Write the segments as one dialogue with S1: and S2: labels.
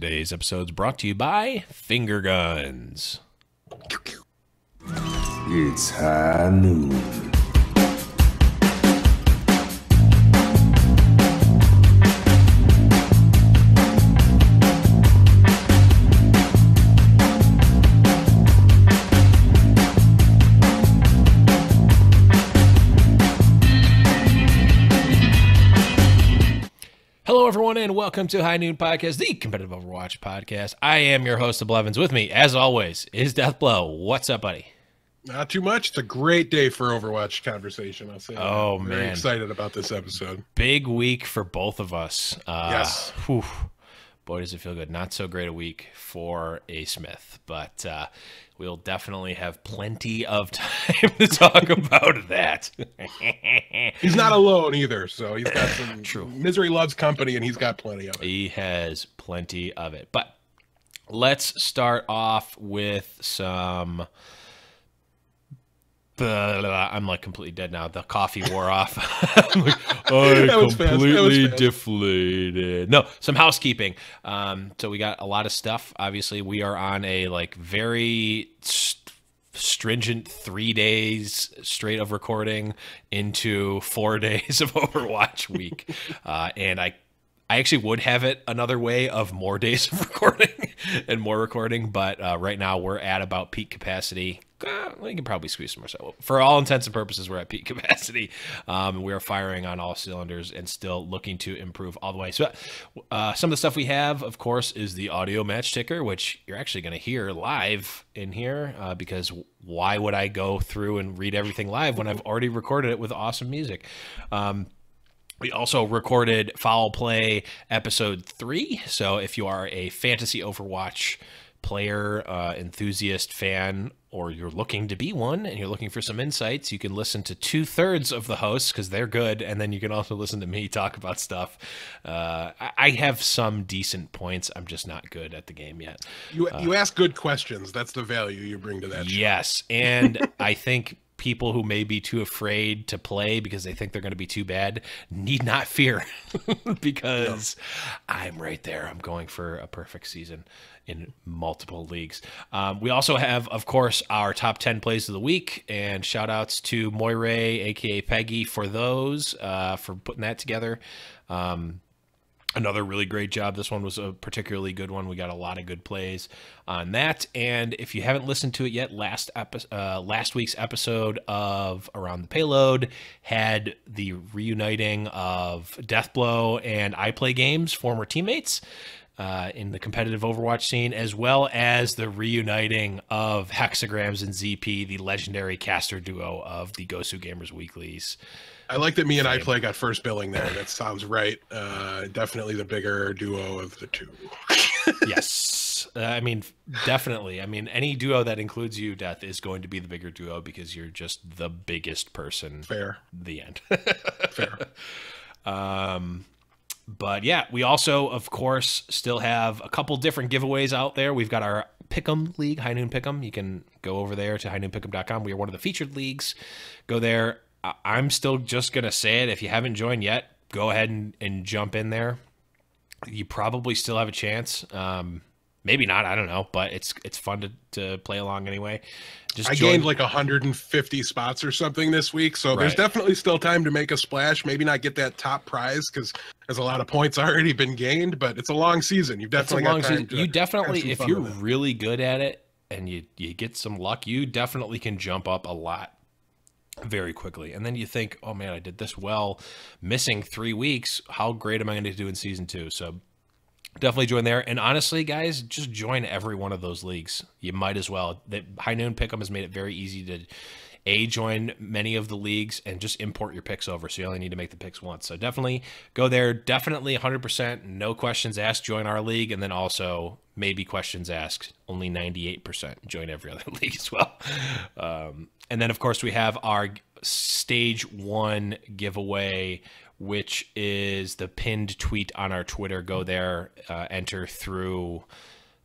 S1: Today's episode is brought to you by Finger Guns.
S2: It's high noon.
S1: Hello, everyone, and welcome to High Noon Podcast, the competitive Overwatch podcast. I am your host, Blevins. With me, as always, is Deathblow. What's up, buddy?
S3: Not too much. It's a great day for Overwatch conversation. I'll say.
S1: Oh,
S3: I'm very
S1: man.
S3: excited about this episode.
S1: Big week for both of us.
S3: Yes.
S1: Whew. Boy, does it feel good. Not so great a week for A. Smith, but we'll definitely have plenty of time to talk about that.
S3: He's not alone either, so he's got some
S1: True.
S3: Misery loves company, and he's got plenty of it.
S1: He has plenty of it. But let's start off with some... I'm like completely dead now. The coffee wore off. I'm like, I'm completely deflated. No, some housekeeping. So we got a lot of stuff. Obviously, we are on a like very stringent 3 days straight of recording into 4 days of Overwatch week, and I actually would have it another way of more days of recording and more recording, but right now we're at about peak capacity. We can probably squeeze some more. So for all intents and purposes, we're at peak capacity. We are firing on all cylinders and still looking to improve all the way. So some of the stuff we have, of course, is the audio match ticker, which you're actually going to hear live in here because why would I go through and read everything live when I've already recorded it with awesome music? We also recorded Foul Play Episode 3. So if you are a fantasy Overwatch player, enthusiast, fan, or you're looking to be one and you're looking for some insights, you can listen to 2/3 of the hosts because they're good. And then you can also listen to me talk about stuff. I have some decent points. I'm just not good at the game yet.
S3: You ask good questions. That's the value you bring to that show.
S1: Yes. And I think people who may be too afraid to play because they think they're going to be too bad need not fear because I'm right there. I'm going for a perfect season in multiple leagues. We also have, of course, our top 10 plays of the week, and shout outs to Moire, aka Peggy, for those, for putting that together. Another really great job. This one was a particularly good one. We got a lot of good plays on that. And if you haven't listened to it yet, last week's episode of Around the Payload had the reuniting of Deathblow and I Play Games, former teammates, in the competitive Overwatch scene, as well as the reuniting of Hexagrams and ZP, the legendary caster duo of the Gosu Gamers Weeklies.
S3: I like that me and I Play got first billing there. That sounds right. Definitely the bigger duo of the two.
S1: Yes. I mean, definitely. I mean, any duo that includes you, Death, is going to be the bigger duo because you're just the biggest person.
S3: Fair.
S1: The end.
S3: Fair.
S1: But yeah, we also, of course, still have a couple different giveaways out there. We've got our Pick'em League, High Noon Pick'em. You can go over there to highnoonpick'em.com. We are one of the featured leagues. Go there. I'm still just going to say it. If you haven't joined yet, go ahead and jump in there. You probably still have a chance. Maybe not. I don't know. But it's fun to play along anyway.
S3: I gained like 150 spots or something this week. So there's definitely still time to make a splash. Maybe not get that top prize because there's a lot of points already been gained. But it's a long season. You've definitely got time to
S1: you definitely, if you're
S3: with it.
S1: really good at it and you get some luck, you definitely can jump up a lot very quickly. And then you think, oh man, I did this well, missing 3 weeks. How great am I going to do in season 2? So definitely join there. And honestly, guys, just join every one of those leagues. You might as well. The High Noon Pick'em has made it very easy to join many of the leagues and just import your picks over. So you only need to make the picks once. So definitely go there. Definitely 100%. No questions asked. Join our league. And then also maybe questions asked. Only 98%. Join every other league as well. And then, of course, we have our Stage 1 giveaway, which is the pinned tweet on our Twitter. Go there, enter through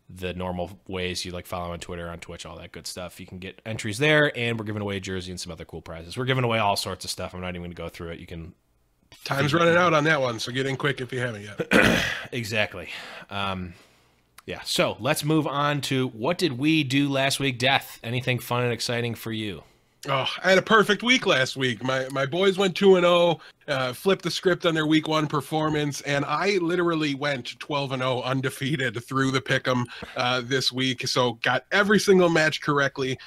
S1: the normal ways you like follow on Twitter, on Twitch, all that good stuff. You can get entries there, and we're giving away a jersey and some other cool prizes. We're giving away all sorts of stuff. I'm not even going to go through it. You can...
S3: Time's running out on that one, so get in quick if you haven't yet.
S1: Exactly. Yeah, so let's move on to what did we do last week, Death? Anything fun and exciting for you?
S3: Oh, I had a perfect week last week. My boys went 2-0, flipped the script on their week 1 performance, and I literally went 12-0 undefeated through the pick'em this week. So got every single match correctly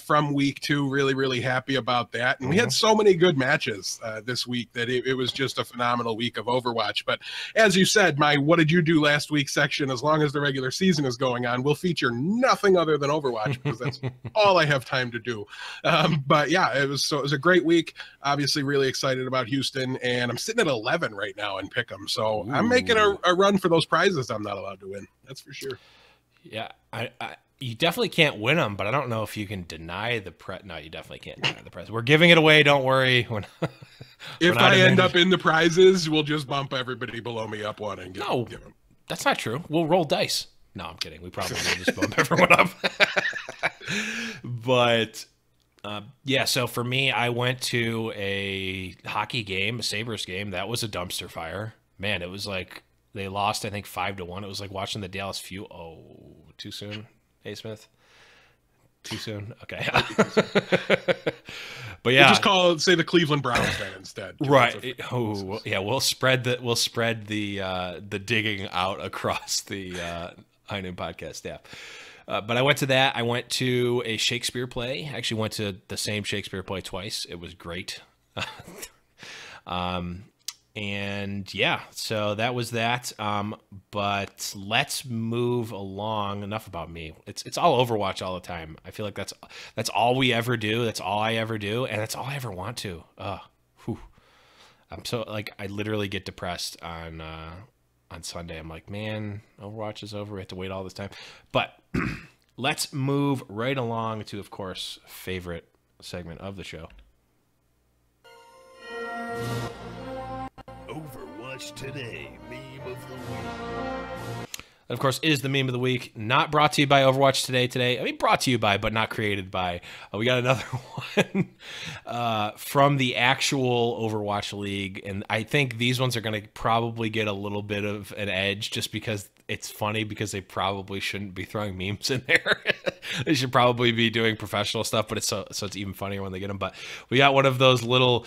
S3: from week 2. Really, really happy about that. And we had so many good matches this week that it was just a phenomenal week of Overwatch. But as you said, my what did you do last week section, as long as the regular season is going on, will feature nothing other than Overwatch because that's all I have time to do. But yeah, it was a great week. Obviously, really excited about Houston, and I'm sitting at 11 right now in Pick'em. So I'm making a run for those prizes I'm not allowed to win. That's for sure.
S1: Yeah, you definitely can't win them, but I don't know if you can deny the No, you definitely can't deny the prize. We're giving it away. Don't worry.
S3: If I end up in the prizes, we'll just bump everybody below me up one and give them.
S1: That's not true. We'll roll dice. No, I'm kidding. We probably will just bump everyone up. But yeah, so for me, I went to a hockey game, a Sabres game. That was a dumpster fire. Man, it was like they lost, I think, 5-1. It was like watching the Dallas Fuel. Oh, too soon, Hey Smith? Too soon? Okay. But yeah,
S3: we'll just say the Cleveland Browns then instead.
S1: Right. Oh, yeah. We'll spread the digging out across the High Noon podcast staff. But I went to that. I went to a Shakespeare play. I actually went to the same Shakespeare play twice. It was great. And yeah, so that was that. But let's move along. Enough about me. It's all Overwatch all the time. I feel like that's all we ever do. That's all I ever do, and that's all I ever want to. I'm so I literally get depressed on Sunday. I'm like, man, Overwatch is over. We have to wait all this time. But let's move right along to, of course, favorite segment of the show.
S2: Overwatch Today, meme of the week.
S1: That, of course, is the meme of the week. Not brought to you by Overwatch Today. I mean, brought to you by, but not created by. We got another one from the actual Overwatch League. And I think these ones are going to probably get a little bit of an edge just because it's funny, because they probably shouldn't be throwing memes in there. They should probably be doing professional stuff, but so it's even funnier when they get them. But we got one of those little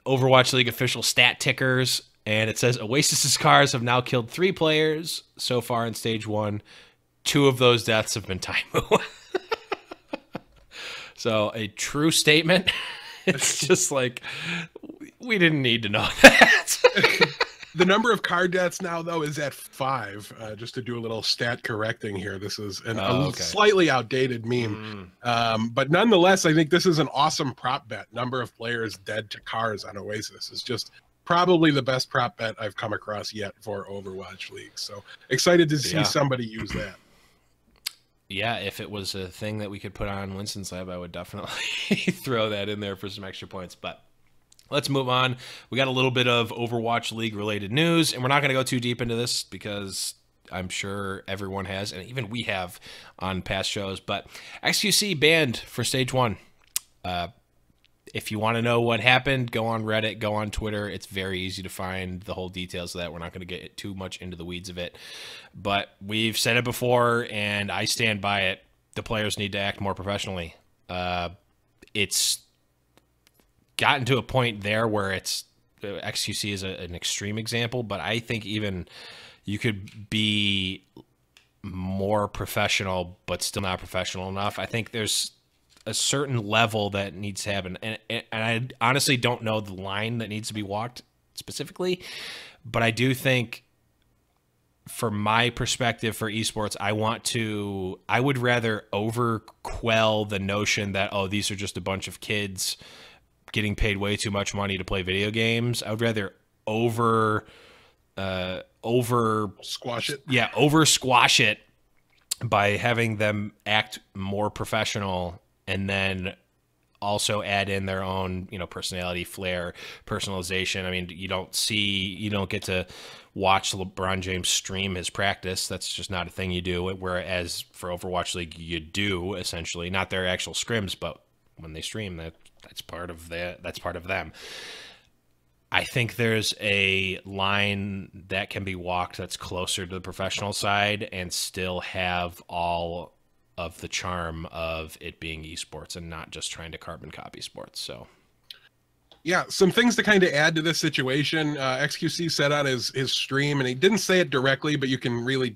S1: Overwatch League official stat tickers, and it says Oasis's cars have now killed 3 players so far in stage 1. 2 of those deaths have been Taimu. So a true statement. It's just like, we didn't need to know that.
S3: The number of car deaths now, though, is at 5. Just to do a little stat correcting here. This is a slightly outdated meme. But nonetheless, I think this is an awesome prop bet. Number of players dead to cars on Oasis is just probably the best prop bet I've come across yet for Overwatch League. So excited to see somebody use that.
S1: Yeah, if it was a thing that we could put on Winston's Lab, I would definitely throw that in there for some extra points. But let's move on. We got a little bit of Overwatch League related news, and we're not going to go too deep into this because I'm sure everyone has, and even we have on past shows. But XQC banned for stage 1. If you want to know what happened, go on Reddit, go on Twitter. It's very easy to find the whole details of that. We're not going to get too much into the weeds of it. But we've said it before, and I stand by it. The players need to act more professionally. It's gotten to a point there where it's XQC is an extreme example, but I think even you could be more professional, but still not professional enough. I think there's a certain level that needs to happen, and I honestly don't know the line that needs to be walked specifically, but I do think, from my perspective for esports, I would rather quell the notion that, oh, these are just a bunch of kids getting paid way too much money to play video games. I would rather over
S3: squash it.
S1: Yeah, over squash it by having them act more professional, and then also add in their own, personality, flair, personalization. I mean, you don't get to watch LeBron James stream his practice. That's just not a thing you do. Whereas for Overwatch League, you do, essentially, not their actual scrims, but when they stream, that's part of them. I think there's a line that can be walked that's closer to the professional side and still have all of the charm of it being esports and not just trying to carbon copy sports. So
S3: yeah, some things to kind of add to this situation. XQC said on his stream, and he didn't say it directly, but you can really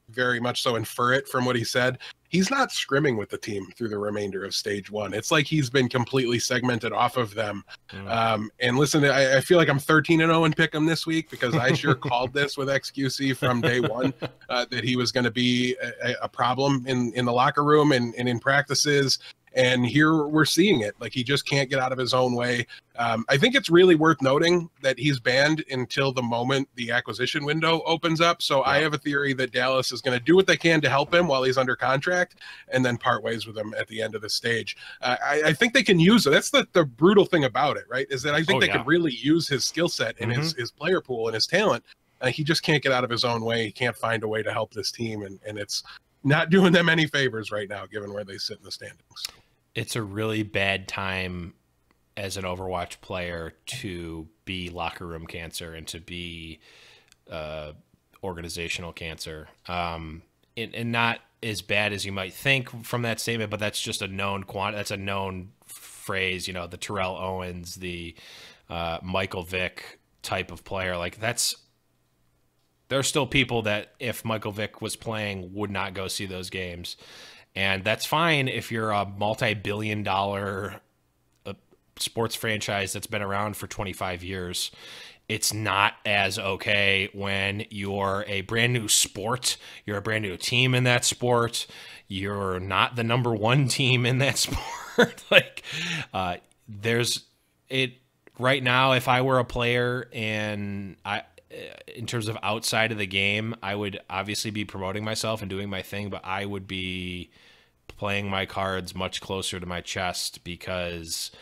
S3: very much so infer it from what he said. He's not scrimming with the team through the remainder of stage 1. It's like he's been completely segmented off of them. And listen, I feel like I'm 13-0 in Pick'em this week, because I sure called this with XQC from day one, that he was going to be a problem in the locker room and in practices. And here we're seeing it. Like, he just can't get out of his own way. I think it's really worth noting that he's banned until the moment the acquisition window opens up. So I have a theory that Dallas is going to do what they can to help him while he's under contract, and then part ways with him at the end of the stage. I think they can use it. That's the brutal thing about it, right? Is that I think they could really use his skill set and his player pool and his talent. He just can't get out of his own way. He can't find a way to help this team. And it's not doing them any favors right now, given where they sit in the standings.
S1: It's a really bad time as an Overwatch player to be locker room cancer and to be organizational cancer. And not as bad as you might think from that statement, but that's just a known that's a known phrase, you know, the Terrell Owens, the Michael Vick type of player. Like, there's still people that if Michael Vick was playing would not go see those games. And that's fine if you're a multi-billion-dollar sports franchise that's been around for 25 years. It's not as okay when you're a brand new sport, you're a brand new team in that sport, you're not the number one team in that sport. Like, there's it right now. If I were a player and in terms of outside of the game, I would obviously be promoting myself and doing my thing, but I would be playing my cards much closer to my chest, because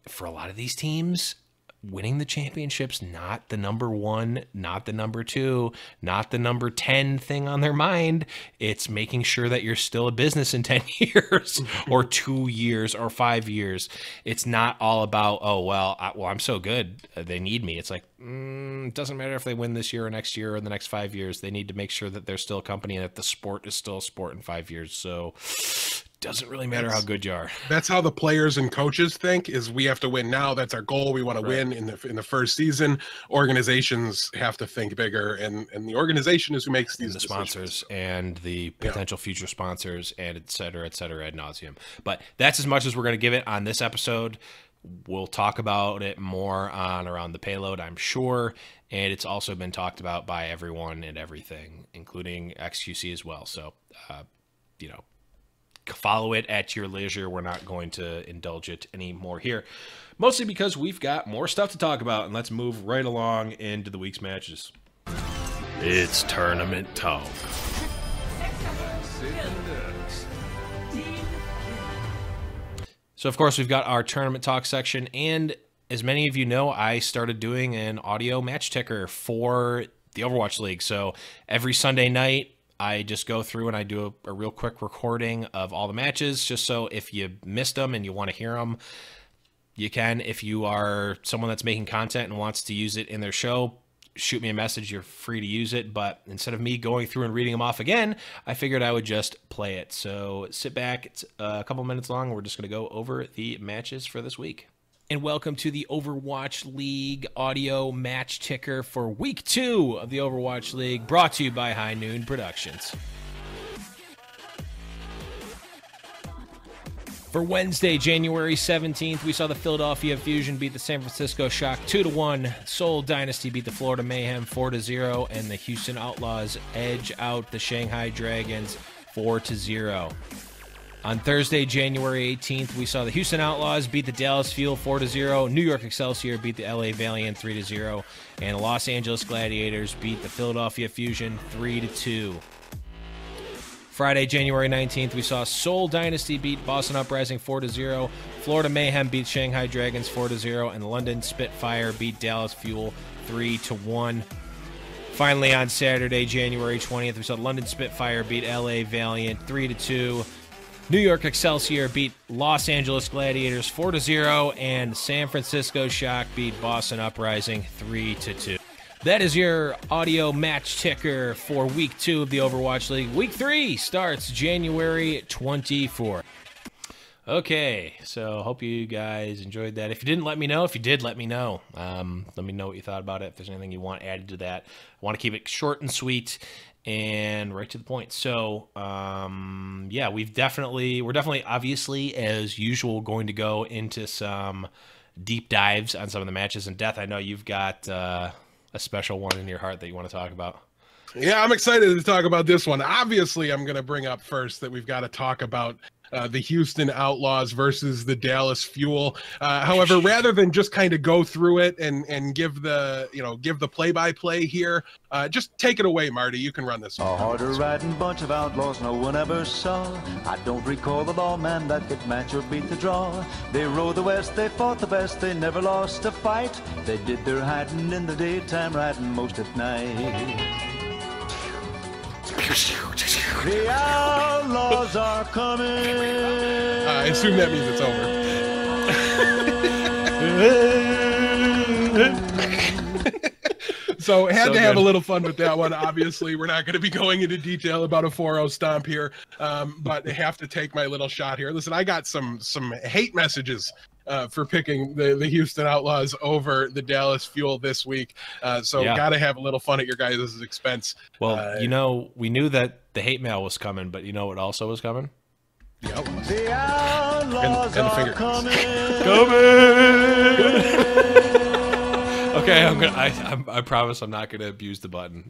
S1: for a lot of these teams, winning the championship's not the number one, not the number two, not the number 10 thing on their mind. It's making sure that you're still a business in 10 years or 2 years or 5 years. It's not all about, oh, well, I'm so good, they need me. It's like, it doesn't matter if they win this year or next year or the next 5 years. They need to make sure that they're still a company and that the sport is still a sport in 5 years. So doesn't really matter how good you are.
S3: That's how the players and coaches think, is we have to win now. That's our goal. We want to win in the first season. Organizations have to think bigger, and the organization is who makes these
S1: decisions. Sponsors and the potential future sponsors, and et cetera, ad nauseum. But that's as much as we're going to give it on this episode. We'll talk about it more on Around the Payload, I'm sure. And it's also been talked about by everyone and everything, including XQC as well. So, follow it at your leisure. We're not going to indulge it anymore here, mostly because we've got more stuff to talk about, and let's move right along into the week's matches. It's tournament talk. So, of course, we've got our tournament talk section, and as many of you know, I started doing an audio match ticker for the Overwatch League. So every Sunday night, I just go through and I do a real quick recording of all the matches, just so if you missed them and you want to hear them, you can. If you are someone that's making content and wants to use it in their show, shoot me a message. You're free to use it. But instead of me going through and reading them off again, I figured I would just play it. So sit back. It's a couple minutes long. We're just going to go over the matches for this week. And welcome to the Overwatch League audio match ticker for week 2 of the Overwatch League, brought to you by High Noon Productions. For Wednesday, January 17th, we saw the Philadelphia Fusion beat the San Francisco Shock 2-1. Seoul Dynasty beat the Florida Mayhem 4-0, and the Houston Outlaws edge out the Shanghai Dragons 4-0. On Thursday, January 18th, we saw the Houston Outlaws beat the Dallas Fuel 4-0, New York Excelsior beat the LA Valiant 3-0, and the Los Angeles Gladiators beat the Philadelphia Fusion 3-2. Friday, January 19th, we saw Seoul Dynasty beat Boston Uprising 4-0, Florida Mayhem beat Shanghai Dragons 4-0, and the London Spitfire beat Dallas Fuel 3-1. Finally, on Saturday, January 20th, we saw London Spitfire beat LA Valiant 3-2. New York Excelsior beat Los Angeles Gladiators 4-0, and San Francisco Shock beat Boston Uprising 3-2. That is your audio match ticker for Week 2 of the Overwatch League. Week 3 starts January 24th. Okay, so hope you guys enjoyed that. If you didn't, let me know. If you did, let me know. Let me know what you thought about it. If there's anything you want added to that, I want to keep it short and sweet and right to the point. So, yeah, we're definitely, obviously, as usual, going to go into some deep dives on some of the matches. And Death, I know you've got a special one in your heart that you want to talk about.
S3: Yeah, I'm excited to talk about this one. Obviously, I'm going to bring up first that we've got to talk about the Houston Outlaws versus the Dallas Fuel. However, rather than just kind of go through it and give the play-by-play here, just take it away, Marty. You can run this one.
S4: A harder riding bunch of outlaws no one ever saw. I don't recall the lawman that could match or beat the draw. They rode the west, they fought the best, they never lost a fight. They did their hiding in the daytime, riding most at night. The Outlaws are coming.
S3: I assume that means it's over. So had to have a little fun with that one. Obviously, we're not going to be going into detail about a 4-0 stomp here, but I have to take my little shot here. Listen, I got some hate messages for picking the Houston Outlaws over the Dallas Fuel this week. So got to have a little fun at your guys' expense.
S1: Well, we knew that the hate mail was coming, but you know what also was coming?
S3: The Outlaws.
S4: The Outlaws
S3: and the finger
S4: are coming.
S1: Okay, I promise I'm not going to abuse the button.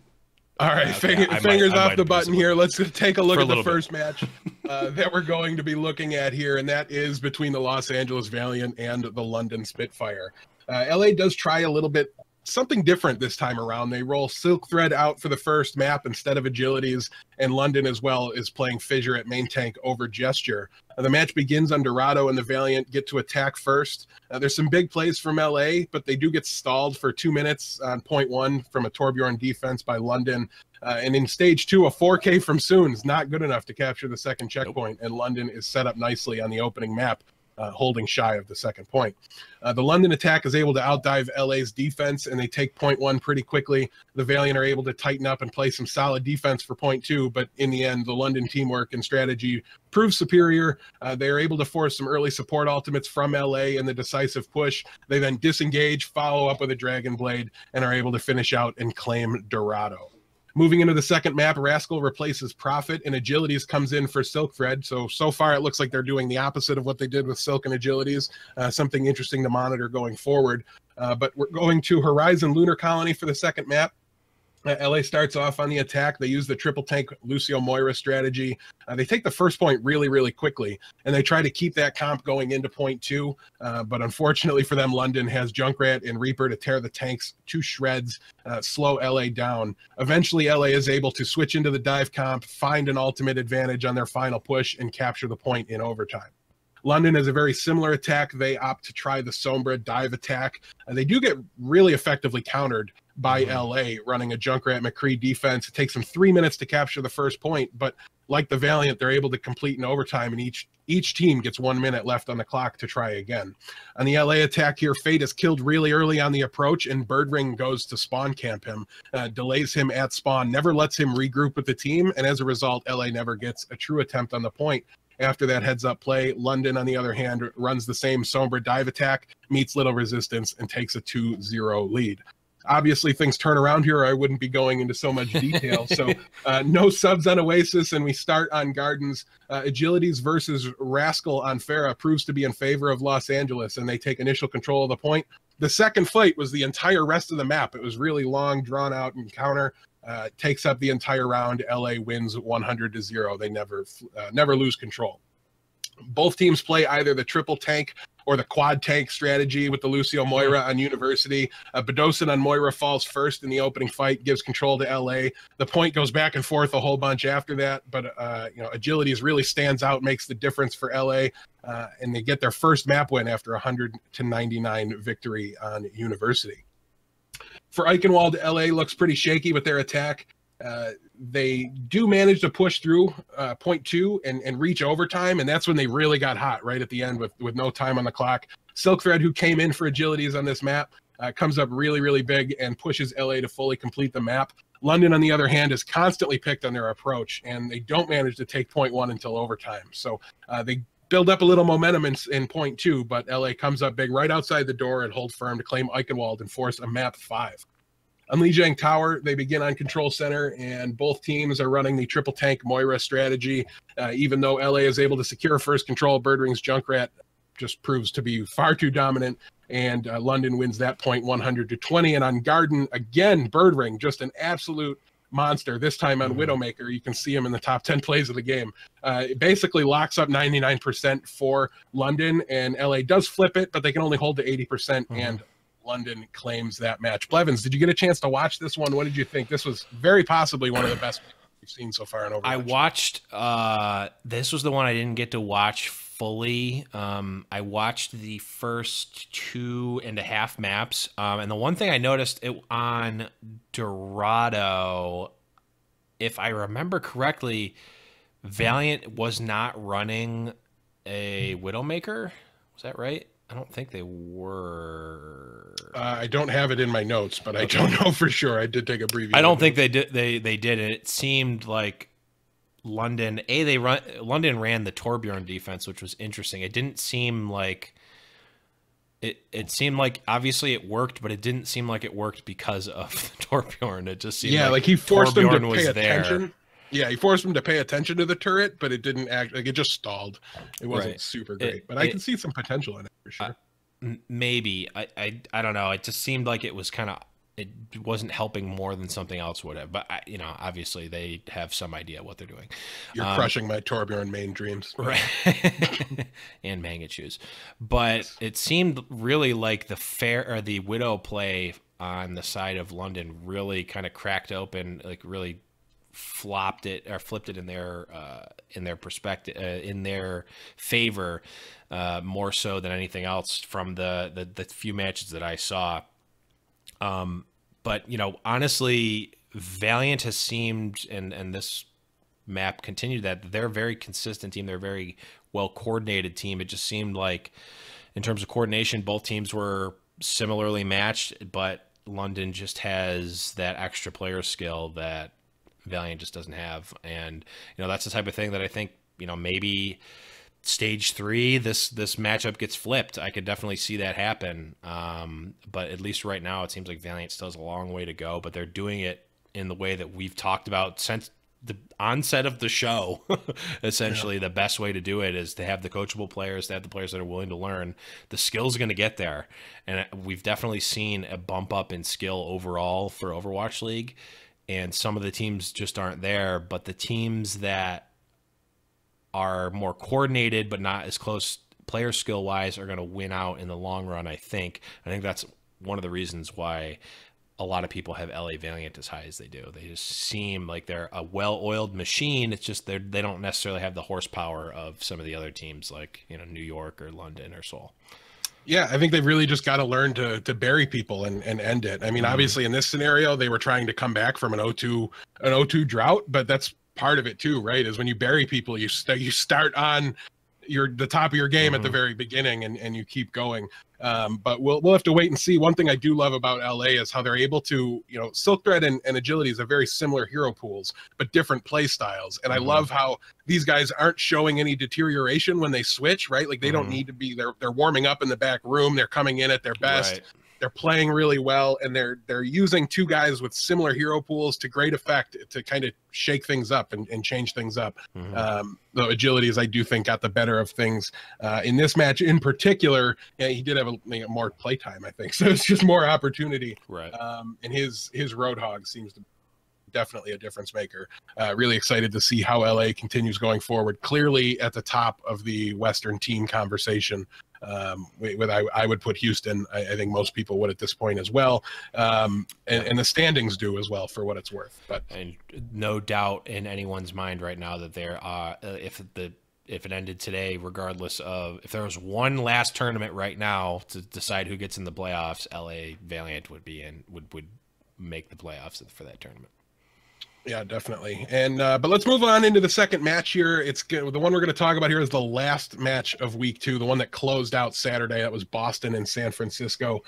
S3: All right, fingers off the button here. Let's take a look at the first match that we're going to be looking at here, and that is between the Los Angeles Valiant and the London Spitfire. LA does try a little bit something different this time around. They roll Silk Thread out for the first map instead of Agilities, and London as well is playing Fissure at main tank over Gesture. The match begins on Dorado, and the Valiant get to attack first. There's some big plays from LA, but they do get stalled for 2 minutes on point 1 from a Torbjorn defense by London. And in stage 2, a 4K from Soon is not good enough to capture the second checkpoint, and London is set up nicely on the opening map, holding shy of the second point. The London attack is able to outdive LA's defense, and they take point 1 pretty quickly. The Valiant are able to tighten up and play some solid defense for point 2, but in the end, the London teamwork and strategy proves superior. They are able to force some early support ultimates from LA in the decisive push. They then disengage, follow up with a Dragon Blade, and are able to finish out and claim Dorado. Moving into the second map, Rascal replaces Prophet, and Agilities comes in for Silk Thread. So far, it looks like they're doing the opposite of what they did with Silk and Agilities. Something interesting to monitor going forward. But we're going to Horizon Lunar Colony for the second map. LA starts off on the attack. They use the triple tank Lucio Moira strategy. They take the first point really, really quickly, and they try to keep that comp going into point 2. But unfortunately for them, London has Junkrat and Reaper to tear the tanks to shreds, slow LA down. Eventually, LA is able to switch into the dive comp, find an ultimate advantage on their final push, and capture the point in overtime. London has a very similar attack. They opt to try the Sombra dive attack. They do get really effectively countered by LA, running a Junkrat McCree defense. It takes them 3 minutes to capture the first point, but like the Valiant, they're able to complete in overtime, and each team gets 1 minute left on the clock to try again. On the LA attack here, Fate is killed really early on the approach, and Birdring goes to spawn camp him, delays him at spawn, never lets him regroup with the team, and as a result, LA never gets a true attempt on the point. After that heads-up play, London, on the other hand, runs the same Sombra dive attack, meets little resistance, and takes a 2-0 lead. Obviously, things turn around here, or I wouldn't be going into so much detail. So no subs on Oasis, and we start on Gardens. Agilities versus Rascal on Farah proves to be in favor of Los Angeles, and they take initial control of the point. The second fight was the entire rest of the map. It was really long, drawn-out encounter. Takes up the entire round. LA wins 100-0. They never lose control. Both teams play either the triple tank or the quad tank strategy with the Lucio Moira on University. Bedosin on Moira falls first in the opening fight, gives control to LA. The point goes back and forth a whole bunch after that, but Agilities really stands out, makes the difference for LA, and they get their first map win after a 100-99 victory on University. For Eichenwald, LA looks pretty shaky with their attack. They do manage to push through point two and reach overtime, and that's when they really got hot right at the end with no time on the clock. Silk Thread, who came in for agilities on this map, comes up really, really big and pushes LA to fully complete the map. London, on the other hand, is constantly picked on their approach, and they don't manage to take point one until overtime. So they build up a little momentum in point two, but LA comes up big right outside the door and hold firm to claim Eichenwald and force a map 5. On Lijiang Tower, they begin on control center, and both teams are running the triple tank Moira strategy. Even though LA is able to secure first control, Birdwing's Junkrat just proves to be far too dominant, and London wins that point 100-20. And on Garden, again, Birdwing, just an absolute monster. This time on Widowmaker, you can see him in the top 10 plays of the game. It basically locks up 99% for London, and LA does flip it, but they can only hold to 80%, and London claims that match. Blevins, did you get a chance to watch this one? What did you think? This was very possibly one of the best we've seen so far in Overwatch.
S1: I watched, this was the one I didn't get to watch fully. I watched the first 2.5 maps. And the one thing I noticed on Dorado, if I remember correctly, Valiant was not running a Widowmaker. Was that right? I don't think they were.
S3: I don't have it in my notes, but I don't know for sure. I did take a brief.
S1: I don't think they did. They did, and it seemed like London. London ran the Torbjorn defense, which was interesting. It didn't seem like it seemed like obviously it worked, but it didn't seem like it worked because of the Torbjorn. It just seemed
S3: like he forced them to pay
S1: attention.
S3: There. Yeah, he forced them to pay attention to the turret, but it didn't act like it just stalled. It wasn't super great, but I can see some potential in it for sure.
S1: Maybe I don't know. It just seemed like it was kind of it wasn't helping more than something else would have. But obviously they have some idea what they're doing.
S3: You're crushing my Torbjorn main dreams,
S1: right? And Mangachoos, but it seemed really like the Widow play on the side of London really kind of cracked open, like really flipped it in their perspective, in their favor, more so than anything else from the few matches that I saw. But honestly, Valiant has seemed, and this map continued, that they're a very consistent team. They're a very well coordinated team. It just seemed like in terms of coordination, both teams were similarly matched, but London just has that extra player skill that Valiant just doesn't have. And that's the type of thing that I think maybe stage 3 this matchup gets flipped. I could definitely see that happen, but at least right now it seems like Valiant still has a long way to go, but they're doing it in the way that we've talked about since the onset of the show. Essentially, the best way to do it is to have the coachable players, to have the players that are willing to learn. The skill's going to get there, and we've definitely seen a bump up in skill overall for Overwatch League. And some of the teams just aren't there, but the teams that are more coordinated but not as close player skill wise are going to win out in the long run. I think that's one of the reasons why a lot of people have LA Valiant as high as they do. They just seem like they're a well-oiled machine. It's just they don't necessarily have the horsepower of some of the other teams like New York or London or Seoul.
S3: Yeah, I think they've really just got to learn to bury people and end it. I mean, obviously in this scenario, they were trying to come back from an 0-2 drought, but that's part of it too, right? Is when you bury people, you start on the top of your game at the very beginning and you keep going. But we'll have to wait and see. One thing I do love about LA is how they're able to, Silk Thread and Agility is a very similar hero pools, but different play styles. And I love how these guys aren't showing any deterioration when they switch, right? Like they don't need to be, they're warming up in the back room. They're coming in at their best. Right. They're playing really well, and they're using two guys with similar hero pools to great effect to kind of shake things up and change things up. Though Agilities, I do think, got the better of things in this match in particular. Yeah, he did have more playtime, I think, so it's just more opportunity.
S1: Right.
S3: And his Roadhog seems to be definitely a difference maker. Really excited to see how LA continues going forward. Clearly at the top of the Western team conversation. I would put Houston. I think most people would at this point as well, and the standings do as well for what it's worth. But
S1: and no doubt in anyone's mind right now that there are if it ended today, regardless of if there was one last tournament right now to decide who gets in the playoffs, LA Valiant would make the playoffs for that tournament.
S3: Yeah, definitely. And but let's move on into the second match here. It's good. The one we're going to talk about here is the last match of week 2, the one that closed out Saturday. That was Boston and San Francisco.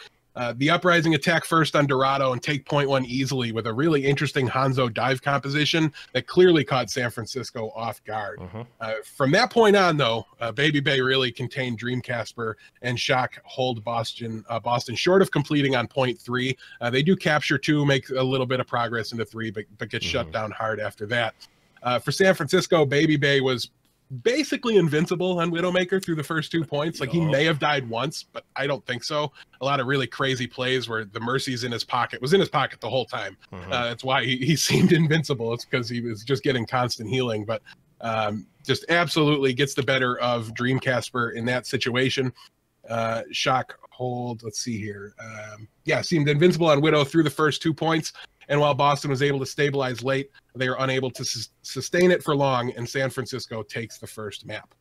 S3: The Uprising attack first on Dorado and take point 1 easily with a really interesting Hanzo dive composition that clearly caught San Francisco off guard. From that point on, though, Baby Bay really contained Dream Casper and Shock hold Boston short of completing on point 3. They do capture 2, make a little bit of progress into 3, but get shut down hard after that. For San Francisco, Baby Bay was basically invincible on Widowmaker through the first 2 points. Like, he may have died once, but I don't think so. A lot of really crazy plays where the Mercy's in his pocket, was in his pocket the whole time. That's why he seemed invincible. It's because he was just getting constant healing, but just absolutely gets the better of Dream Casper in that situation. Shock hold, let's see here. Yeah, seemed invincible on Widow through the first 2 points. And while Boston was able to stabilize late, they are unable to sustain it for long, and San Francisco takes the first map.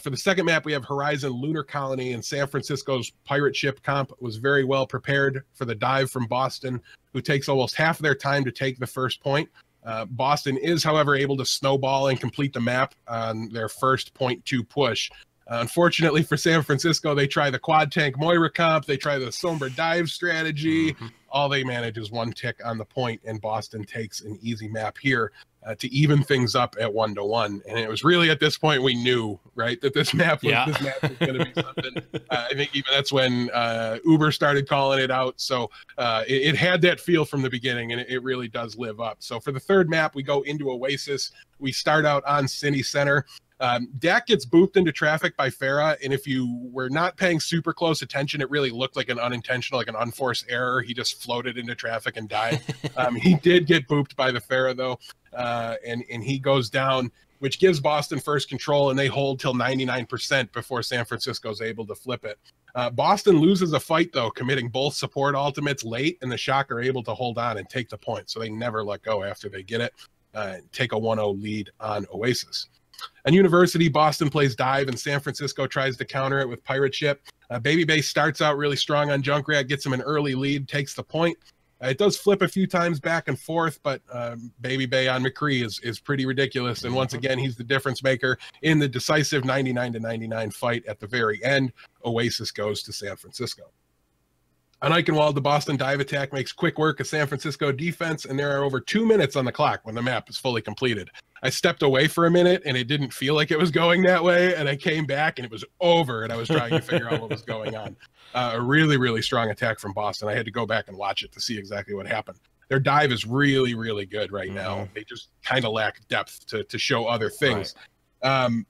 S3: For the second map, we have Horizon Lunar Colony, and San Francisco's pirate ship comp was very well prepared for the dive from Boston, who takes almost half of their time to take the first point. Boston is, however, able to snowball and complete the map on their first point 2 push. Unfortunately for San Francisco, they try the quad tank Moira comp, they try the Sombra dive strategy. All they manage is 1 tick on the point, and Boston takes an easy map here to even things up at 1-1. And it was really at this point we knew, right, that this map was going to be something. I think even that's when Uber started calling it out. So it had that feel from the beginning, and it really does live up. So for the third map, we go into Oasis. We start out on City Center. Dak gets booped into traffic by Farah, and if you were not paying super close attention, it really looked like an unintentional, like an unforced error. He just floated into traffic and died. He did get booped by the Farah, though, and he goes down, which gives Boston first control, and they hold till 99% before San Francisco is able to flip it. Boston loses a fight, though, committing both support ultimates late, and the Shock are able to hold on and take the point, so they never let go after they get it. Take a 1-0 lead on Oasis. On University, Boston plays dive, and San Francisco tries to counter it with Pirate Ship. Baby Bay starts out really strong on Junkrat, gets him an early lead, takes the point. It does flip a few times back and forth, but Baby Bay on McCree is pretty ridiculous. And once again, he's the difference maker in the decisive 99-99 fight at the very end. Oasis goes to San Francisco. On Eichenwald, the Boston dive attack makes quick work of San Francisco defense, and there are over 2 minutes on the clock when the map is fully completed. I stepped away for a minute, and it didn't feel like it was going that way, and I came back, and it was over, and I was trying to figure out what was going on. A really, really strong attack from Boston. I had to go back and watch it to see exactly what happened. Their dive is really, really good right now. They just kind of lack depth to show other things. Right.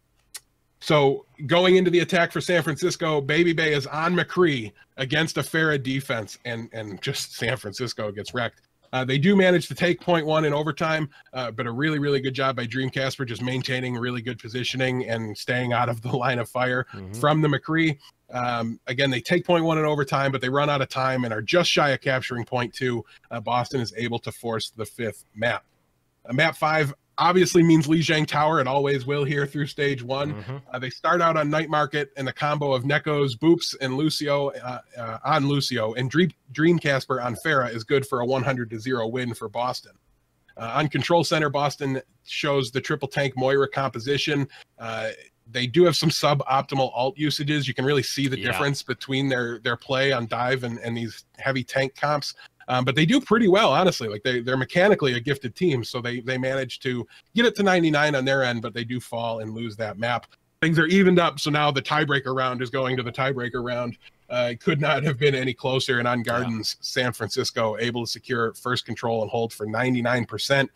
S3: So going into the attack for San Francisco, Baby Bay is on McCree against a Farah defense, and just San Francisco gets wrecked. They do manage to take point 1 in overtime, but a really, really good job by Dream Casper just maintaining really good positioning and staying out of the line of fire from the McCree. Again, they take point 1 in overtime, but they run out of time and are just shy of capturing point 2. Boston is able to force the 5th map. Map 5 obviously means Lijiang Tower. It always will here through stage 1. They start out on Night Market, and the combo of Neko's Boops and Lucio on Lucio and Dream Casper on Farah is good for a 100-0 win for Boston. On Control Center, Boston shows the triple tank Moira composition. They do have some suboptimal alt usages. You can really see the difference between their play on dive and these heavy tank comps. But they do pretty well, honestly. Like they're mechanically a gifted team, so they manage to get it to 99 on their end, but they do fall and lose that map. Things are evened up, so now the tiebreaker round is going to the tiebreaker round. Could not have been any closer. And on Gardens, San Francisco able to secure first control and hold for 99%.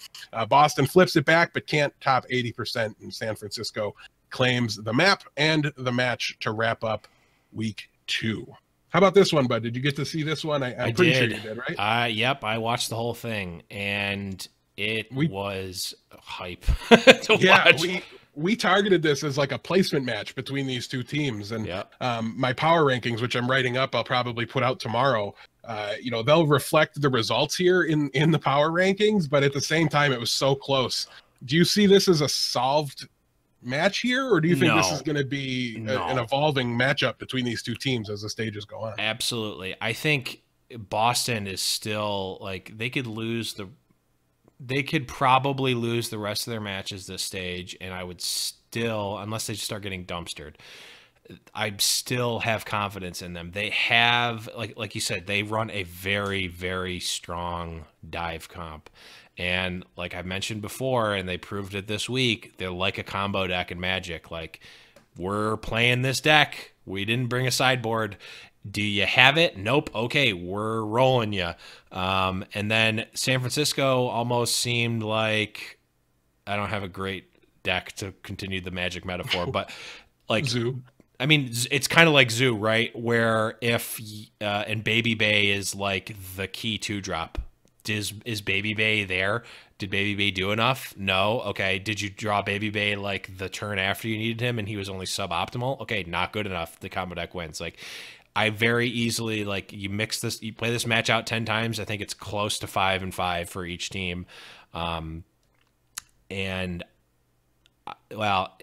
S3: Boston flips it back, but can't top 80%, and San Francisco claims the map and the match to wrap up week 2. How about this one, bud? Did you get to see this one? I'm pretty sure you did, right?
S1: Yep, I watched the whole thing, and it was hype to watch.
S3: We targeted this as like a placement match between these two teams, and my power rankings, which I'm writing up, I'll probably put out tomorrow. They'll reflect the results here in the power rankings, but at the same time, it was so close. Do you see this as a solved match here, or do you think this is going to be an evolving matchup between these two teams as the stages go on?
S1: Absolutely. I think Boston is still, like, they could lose they could probably lose the rest of their matches this stage, and I would still, unless they just start getting dumpstered, I still have confidence in them. They have, like you said, they run a very, very strong dive comp. And like I mentioned before, and they proved it this week, they're like a combo deck in Magic. Like, we're playing this deck. We didn't bring a sideboard. Do you have it? Nope. Okay, we're rolling you. And then San Francisco almost seemed like, I don't have a great deck to continue the Magic metaphor, but like
S3: Zoo.
S1: I mean, it's kind of like Zoo, right? Where if and Baby Bay is like the key 2-drop. Is Baby Bay there? Did Baby Bay do enough? No. Okay. Did you draw Baby Bay like the turn after you needed him and he was only suboptimal? Okay, not good enough. The combo deck wins. Like, I very easily, like, you play this match out 10 times. I think it's close to 5-5 for each team. And well,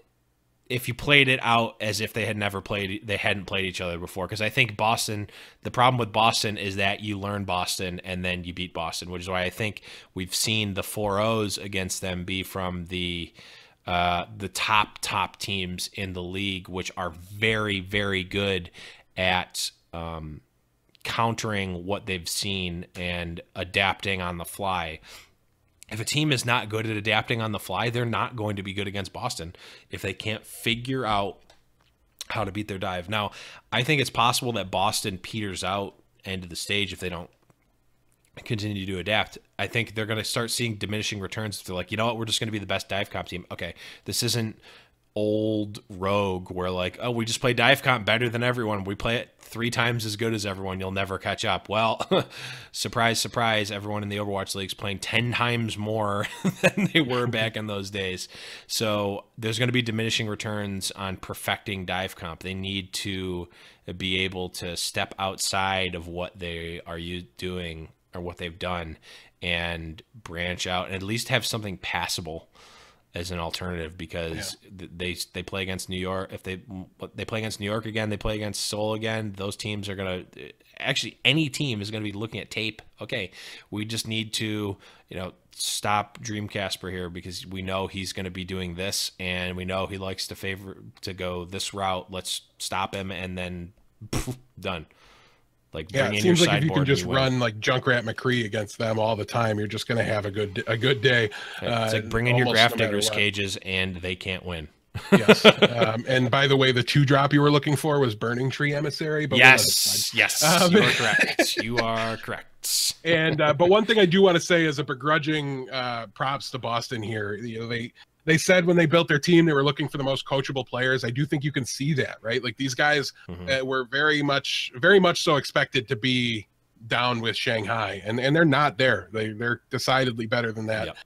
S1: if you played it out as if they hadn't played each other before, because I think Boston, the problem with Boston is that you learn Boston and then you beat Boston, which is why I think we've seen the 4-0s against them be from the top teams in the league, which are very, very good at countering what they've seen and adapting on the fly. If a team is not good at adapting on the fly, they're not going to be good against Boston if they can't figure out how to beat their dive. Now, I think it's possible that Boston peters out end of the stage if they don't continue to adapt. I think they're going to start seeing diminishing returns. They're like, you know what, we're just going to be the best dive comp team. Okay, this isn't old Rogue where like, oh, we just play dive comp better than everyone. We play it 3 times as good as everyone. You'll never catch up. Well, surprise, surprise, everyone in the Overwatch League is playing 10 times more than they were back in those days. So there's going to be diminishing returns on perfecting dive comp. They need to be able to step outside of what they are doing or what they've done and branch out and at least have something passable as an alternative, because they play against New York. If they play against New York again, they play against Seoul again. Those teams are going to actually, any team is going to be looking at tape. Okay, we just need to, stop Dreamcasper here because we know he's going to be doing this and we know he likes to go this route. Let's stop him and then done. Like,
S3: yeah, it seems like if you can just run like Junkrat McCree against them all the time, you're just going to have a good day.
S1: It's like bring in your Graph Diggers cages and they can't win.
S3: Yes. And by the way, the 2-drop you were looking for was Burning Tree Emissary. But
S1: yes, you are correct. You are correct.
S3: And but one thing I do want to say is a begrudging props to Boston here. They said when they built their team, they were looking for the most coachable players. I do think you can see that, right? Like, these guys were very much so expected to be down with Shanghai, and they're not there. They're decidedly better than that. Yep.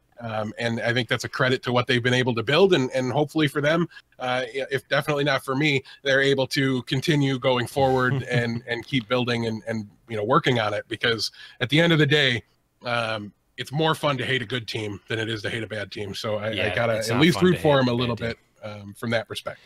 S3: And I think that's a credit to what they've been able to build, and hopefully for them, if definitely not for me, they're able to continue going forward and keep building and working on it, because at the end of the day, it's more fun to hate a good team than it is to hate a bad team. So I gotta at least root for him a little bit from that perspective.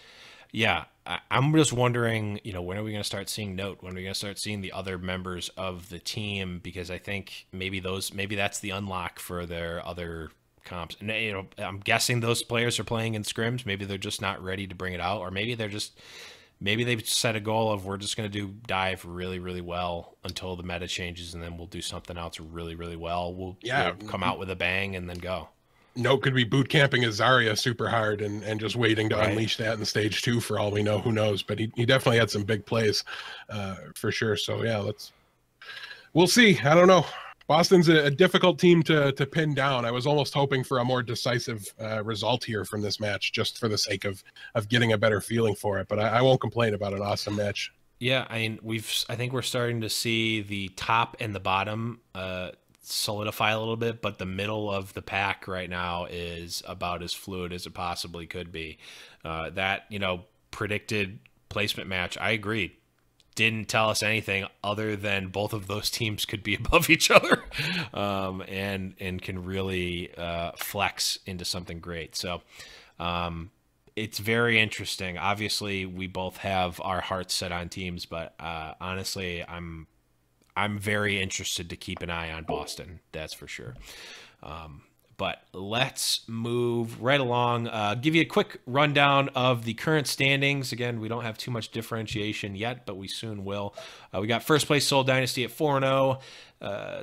S1: Yeah, I'm just wondering, when are we going to start seeing Note? When are we going to start seeing the other members of the team? Because I think maybe that's the unlock for their other comps. And I'm guessing those players are playing in scrims. Maybe they're just not ready to bring it out, or maybe they've set a goal of, we're just going to do dive really, really well until the meta changes, and then we'll do something else really, really well. We'll come out with a bang and then go.
S3: Note could be boot camping as Zarya super hard and just waiting to unleash that in stage 2 for all we know. Who knows? But he definitely had some big plays for sure. So yeah, we'll see. I don't know. Boston's a difficult team to pin down. I was almost hoping for a more decisive result here from this match, just for the sake of getting a better feeling for it. But I won't complain about an awesome match.
S1: Yeah, I mean, I think we're starting to see the top and the bottom solidify a little bit, but the middle of the pack right now is about as fluid as it possibly could be. That predicted placement match, I agreed, didn't tell us anything other than both of those teams could be above each other, and can really flex into something great. So it's very interesting. Obviously, we both have our hearts set on teams, but honestly, I'm very interested to keep an eye on Boston. That's for sure. But let's move right along. Give you a quick rundown of the current standings. Again, we don't have too much differentiation yet, but we soon will. We got first place Seoul Dynasty at 4-0.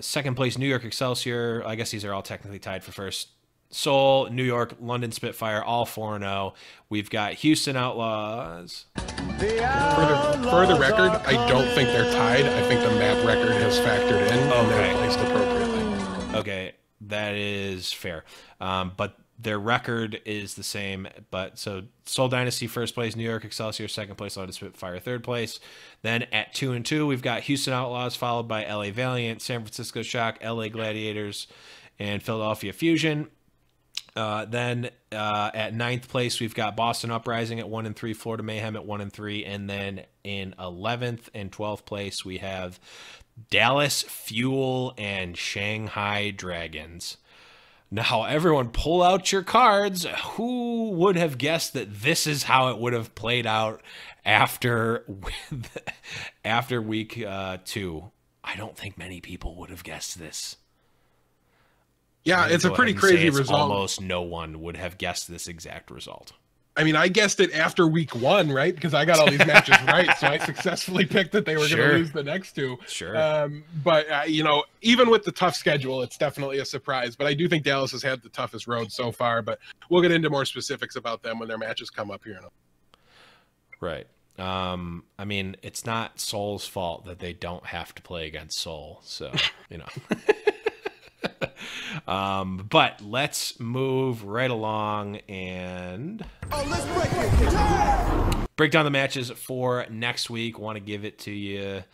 S1: Second place New York Excelsior. I guess these are all technically tied for first. Seoul, New York, London Spitfire, all 4-0. We've got Houston Outlaws.
S3: For the record, I don't think they're tied. I think the map record has factored in and they're placed appropriately.
S1: Okay. That is fair. But their record is the same. But so Seoul Dynasty first place, New York Excelsior second place, London Spitfire third place. Then at 2-2, we've got Houston Outlaws followed by LA Valiant, San Francisco Shock, LA Gladiators, and Philadelphia Fusion. Then at 9th place, we've got Boston Uprising at 1-3, Florida Mayhem at 1-3, and then in 11th and 12th place, we have Dallas Fuel and Shanghai Dragons. Now, everyone, pull out your cards. Who would have guessed that this is how it would have played out after week 2? I don't think many people would have guessed this.
S3: Yeah, it's a pretty crazy result.
S1: Almost no one would have guessed this exact result.
S3: I mean, I guessed it after week 1, right? Because I got all these matches right, so I successfully picked that they were going to lose the next 2.
S1: Sure.
S3: But, you know, even with the tough schedule, it's definitely a surprise. But I do think Dallas has had the toughest road so far. But we'll get into more specifics about them when their matches come up here.
S1: Right. I mean, it's not Seoul's fault that they don't have to play against Seoul. So, you know. But let's move right along and
S2: let's break
S1: down the matches for next week. Want to give it to you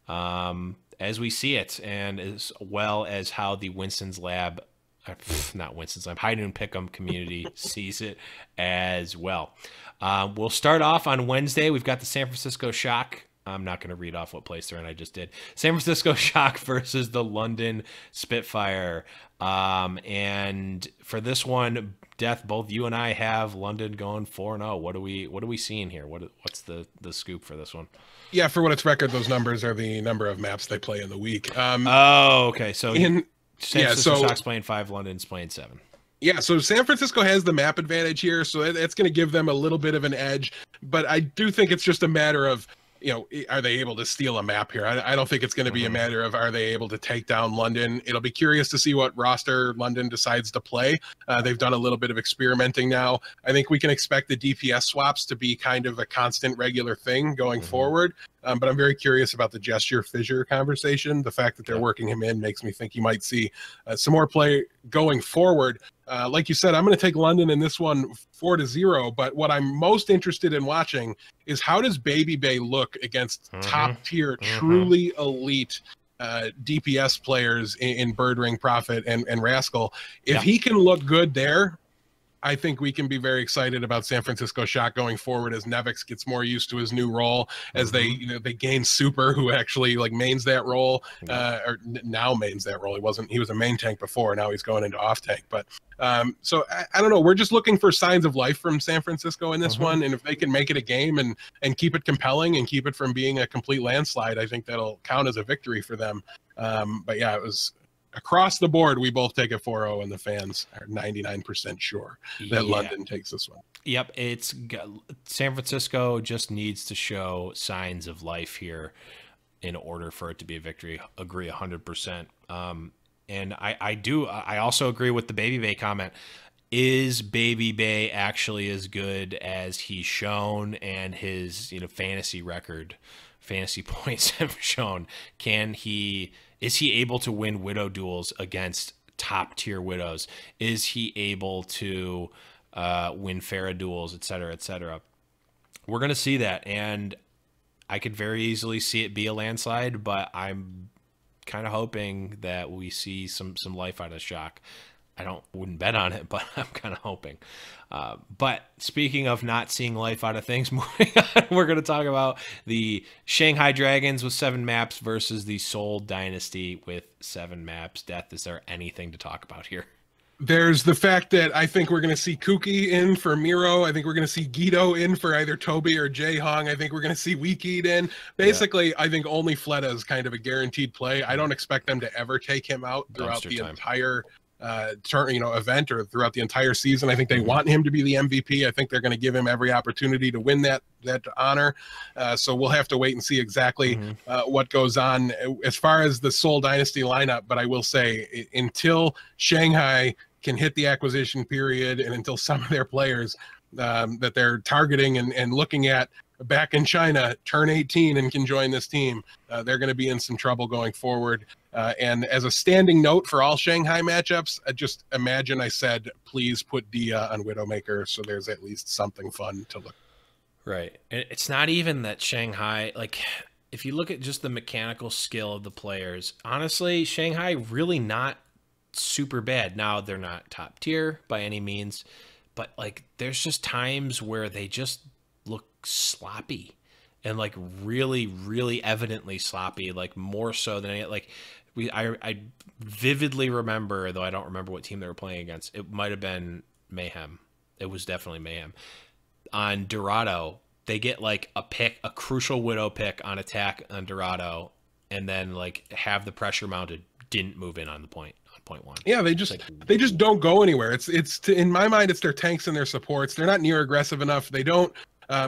S1: as we see it, and as well as how the Winston's Lab, not Winston's Lab, High Noon Pick'em community sees it as well. We'll start off on Wednesday. We've got the San Francisco Shock. I'm not going to read off what place they're in. I just did. San Francisco Shock versus the London Spitfire. And for this one, Death, both you and I have London going 4-0. What are we seeing here? What's the scoop for this one?
S3: Yeah, for what it's record, those numbers are the number of maps they play in the week.
S1: Okay. So San Francisco Shock's playing 5, London's playing 7.
S3: Yeah, so San Francisco has the map advantage here, so it's going to give them a little bit of an edge. But I do think it's just a matter of, you know, are they able to steal a map here? I don't think it's going to be a matter of are they able to take down London. It'll be curious to see what roster London decides to play. They've done a little bit of experimenting now. I think we can expect the DPS swaps to be kind of a constant regular thing going forward. But I'm very curious about the Gesture Fissure conversation. The fact that they're working him in makes me think you might see some more play going forward. Like you said, I'm going to take London in this one 4-0. But what I'm most interested in watching is how does Baby Bay look against top tier, truly elite DPS players in Bird Ring, Prophet, and Rascal. If he can look good there, I think we can be very excited about San Francisco Shock going forward as Nevix gets more used to his new role, as they gain Super, who actually like mains that role, or now mains that role. He was a main tank before, now he's going into off tank. But so I don't know. We're just looking for signs of life from San Francisco in this one, and if they can make it a game and keep it compelling and keep it from being a complete landslide, I think that'll count as a victory for them. But yeah, it was across the board, we both take a 4-0, and the fans are 99% sure that London takes this one. Yep,
S1: it's San Francisco just needs to show signs of life here in order for it to be a victory. Agree 100%. And I also agree with the Baby Bay comment. Is Baby Bay actually as good as he's shown and his fantasy points have shown? Is he able to win Widow duels against top tier Widows? Is he able to win Pharah duels, et cetera, et cetera? We're going to see that, and I could very easily see it be a landslide, but I'm kind of hoping that we see some life out of Shock. Wouldn't bet on it, but I'm kind of hoping. But speaking of not seeing life out of things, moving on, we're going to talk about the Shanghai Dragons with 7 maps versus the Seoul Dynasty with 7 maps. Death, is there anything to talk about here?
S3: There's the fact that I think we're going to see Kuki in for Miro. I think we're going to see Guido in for either Toby or Jae Hong. I think we're going to see Weekeed in. Basically, I think only Fleta is kind of a guaranteed play. I don't expect them to ever take him out throughout the entire event or throughout the entire season. I think they want him to be the MVP. I think they're going to give him every opportunity to win that honor. So we'll have to wait and see exactly what goes on as far as the Seoul Dynasty lineup. But I will say, until Shanghai can hit the acquisition period and until some of their players that they're targeting and looking at back in China turn 18 and can join this team, they're going to be in some trouble going forward. And as a standing note for all Shanghai matchups, just imagine I said, please put Dia on Widowmaker, so there's at least something fun to look.
S1: Right. It's not even that Shanghai, like, if you look at just the mechanical skill of the players, honestly, Shanghai really not super bad. Now, they're not top tier by any means, but like there's just times where they just look sloppy and like really, really evidently sloppy, like more so than any, like I vividly remember, though I don't remember what team they were playing against. It might have been Mayhem. It was definitely Mayhem. On Dorado, they get like a crucial Widow pick on attack on Dorado, and then like have the pressure mounted, didn't move in on the point. Point one.
S3: Yeah, they just don't go anywhere. In my mind, it's their tanks and their supports. They're not near aggressive enough. They don't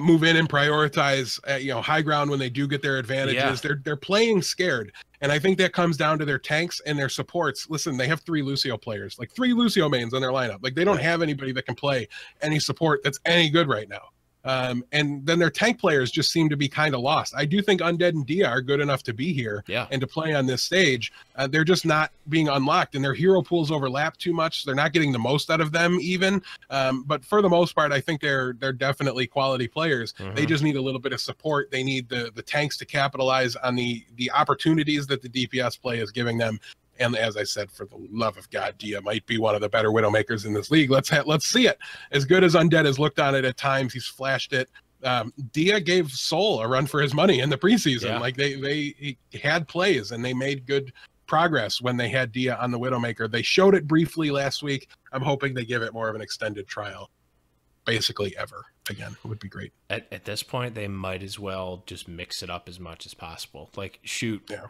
S3: move in and prioritize high ground when they do get their advantages. Yeah. They're playing scared, and I think that comes down to their tanks and their supports. Listen, they have 3 Lucio players, like 3 Lucio mains on their lineup. Like they don't have anybody that can play any support that's any good right now. And then their tank players just seem to be kind of lost. I do think Undead and Dia are good enough to be here and to play on this stage. They're just not being unlocked, and their hero pools overlap too much. So they're not getting the most out of them even. But for the most part, I think they're definitely quality players. They just need a little bit of support. They need the tanks to capitalize on the opportunities that the DPS play is giving them. And as I said, for the love of God, Dia might be one of the better Widowmakers in this league. Let's see it. As good as Undead has looked on it at times, he's flashed it. Dia gave Soul a run for his money in the preseason. Yeah. Like he had plays and they made good progress when they had Dia on the Widowmaker. They showed it briefly last week. I'm hoping they give it more of an extended trial. Basically ever again would be great.
S1: At this point, they might as well just mix it up as much as possible. Like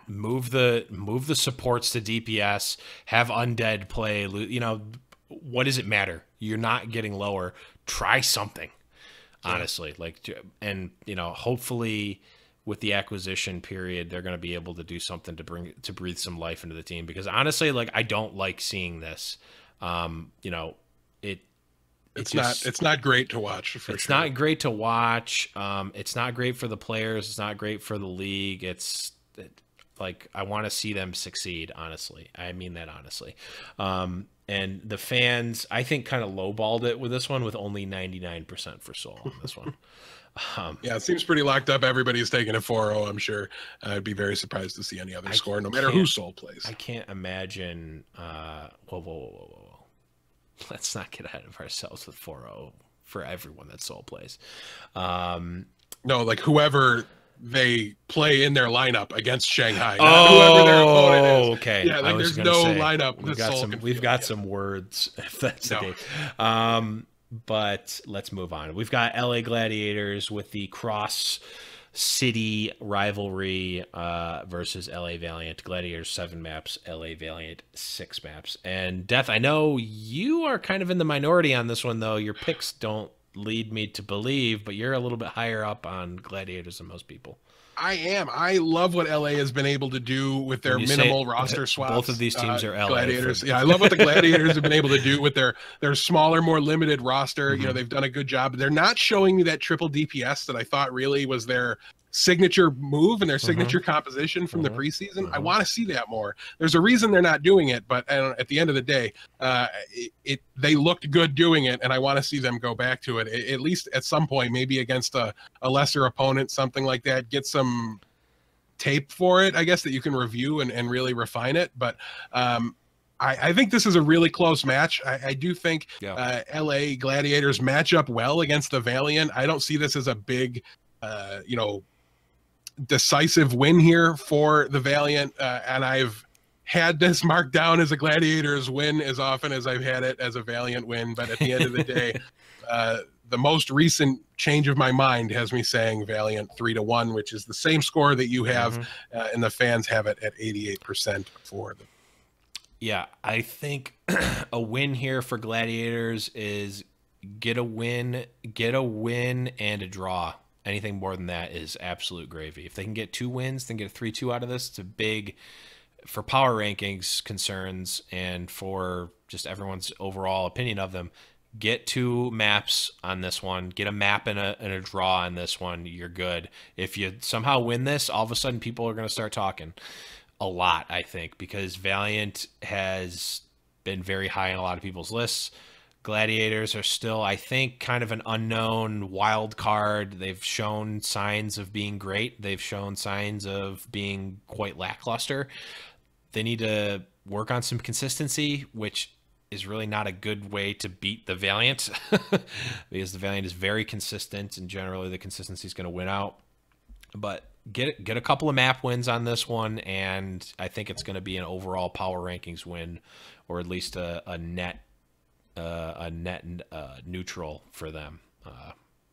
S1: move the supports to DPS, have Undead play. What does it matter? You're not getting lower. Try something, honestly. Hopefully with the acquisition period, they're going to be able to do something to breathe some life into the team. Because honestly, like I don't like seeing this.
S3: It's not great to watch.
S1: It's not great to watch. It's not great for the players. It's not great for the league. Like I want to see them succeed. Honestly, I mean that honestly. And the fans, I think, kind of lowballed it with this one, with only 99% for Soul on this one.
S3: It seems pretty locked up. Everybody's taking a 4-0. I'm sure. I'd be very surprised to see any other score, no matter who Soul plays.
S1: I can't imagine. Whoa. Let's not get ahead of ourselves with 4-0 for everyone that Soul plays.
S3: No, like whoever they play in their lineup against Shanghai. Whoever their opponent is.
S1: Okay.
S3: Yeah, like there's no lineup.
S1: We've got some words, if that's the case. But let's move on. We've got LA Gladiators with the cross city rivalry versus LA Valiant. Gladiators 7 maps, LA Valiant 6 maps. And Death, I know you are kind of in the minority on this one, though. Your picks don't lead me to believe, but you're a little bit higher up on Gladiators than most people.
S3: I am. I love what LA has been able to do with their minimal roster swaps.
S1: Both of these teams are LA.
S3: Gladiators. I love what the Gladiators have been able to do with their smaller, more limited roster. They've done a good job. They're not showing me that triple DPS that I thought really was their signature move and their signature composition from the preseason. I want to see that more. There's a reason they're not doing it, but at the end of the day, they looked good doing it, and I want to see them go back to it, at least at some point, maybe against a lesser opponent, something like that. Get some tape for it, I guess, that you can review and really refine it. But I think this is a really close match. I do think LA Gladiators match up well against the Valiant. I don't see this as a big decisive win here for the Valiant, and I've had this marked down as a Gladiators win as often as I've had it as a Valiant win, but at the end of the day, the most recent change of my mind has me saying Valiant 3-1, which is the same score that you have, and the fans have it at 88% for them.
S1: Yeah, I think a win here for Gladiators is get a win and a draw. Anything more than that is absolute gravy. If they can get 2 wins, then get a 3-2 out of this, it's a big, for power rankings concerns and for just everyone's overall opinion of them. Get 2 maps on this one. Get a map and a draw on this one. You're good. If you somehow win this, all of a sudden people are going to start talking a lot, I think, because Valiant has been very high on a lot of people's lists. Gladiators are still, I think, kind of an unknown wild card. They've shown signs of being great. They've shown signs of being quite lackluster. They need to work on some consistency, which is really not a good way to beat the Valiant because the Valiant is very consistent and generally the consistency is going to win out. But get a couple of map wins on this one, and I think it's going to be an overall power rankings win, or at least a net neutral for them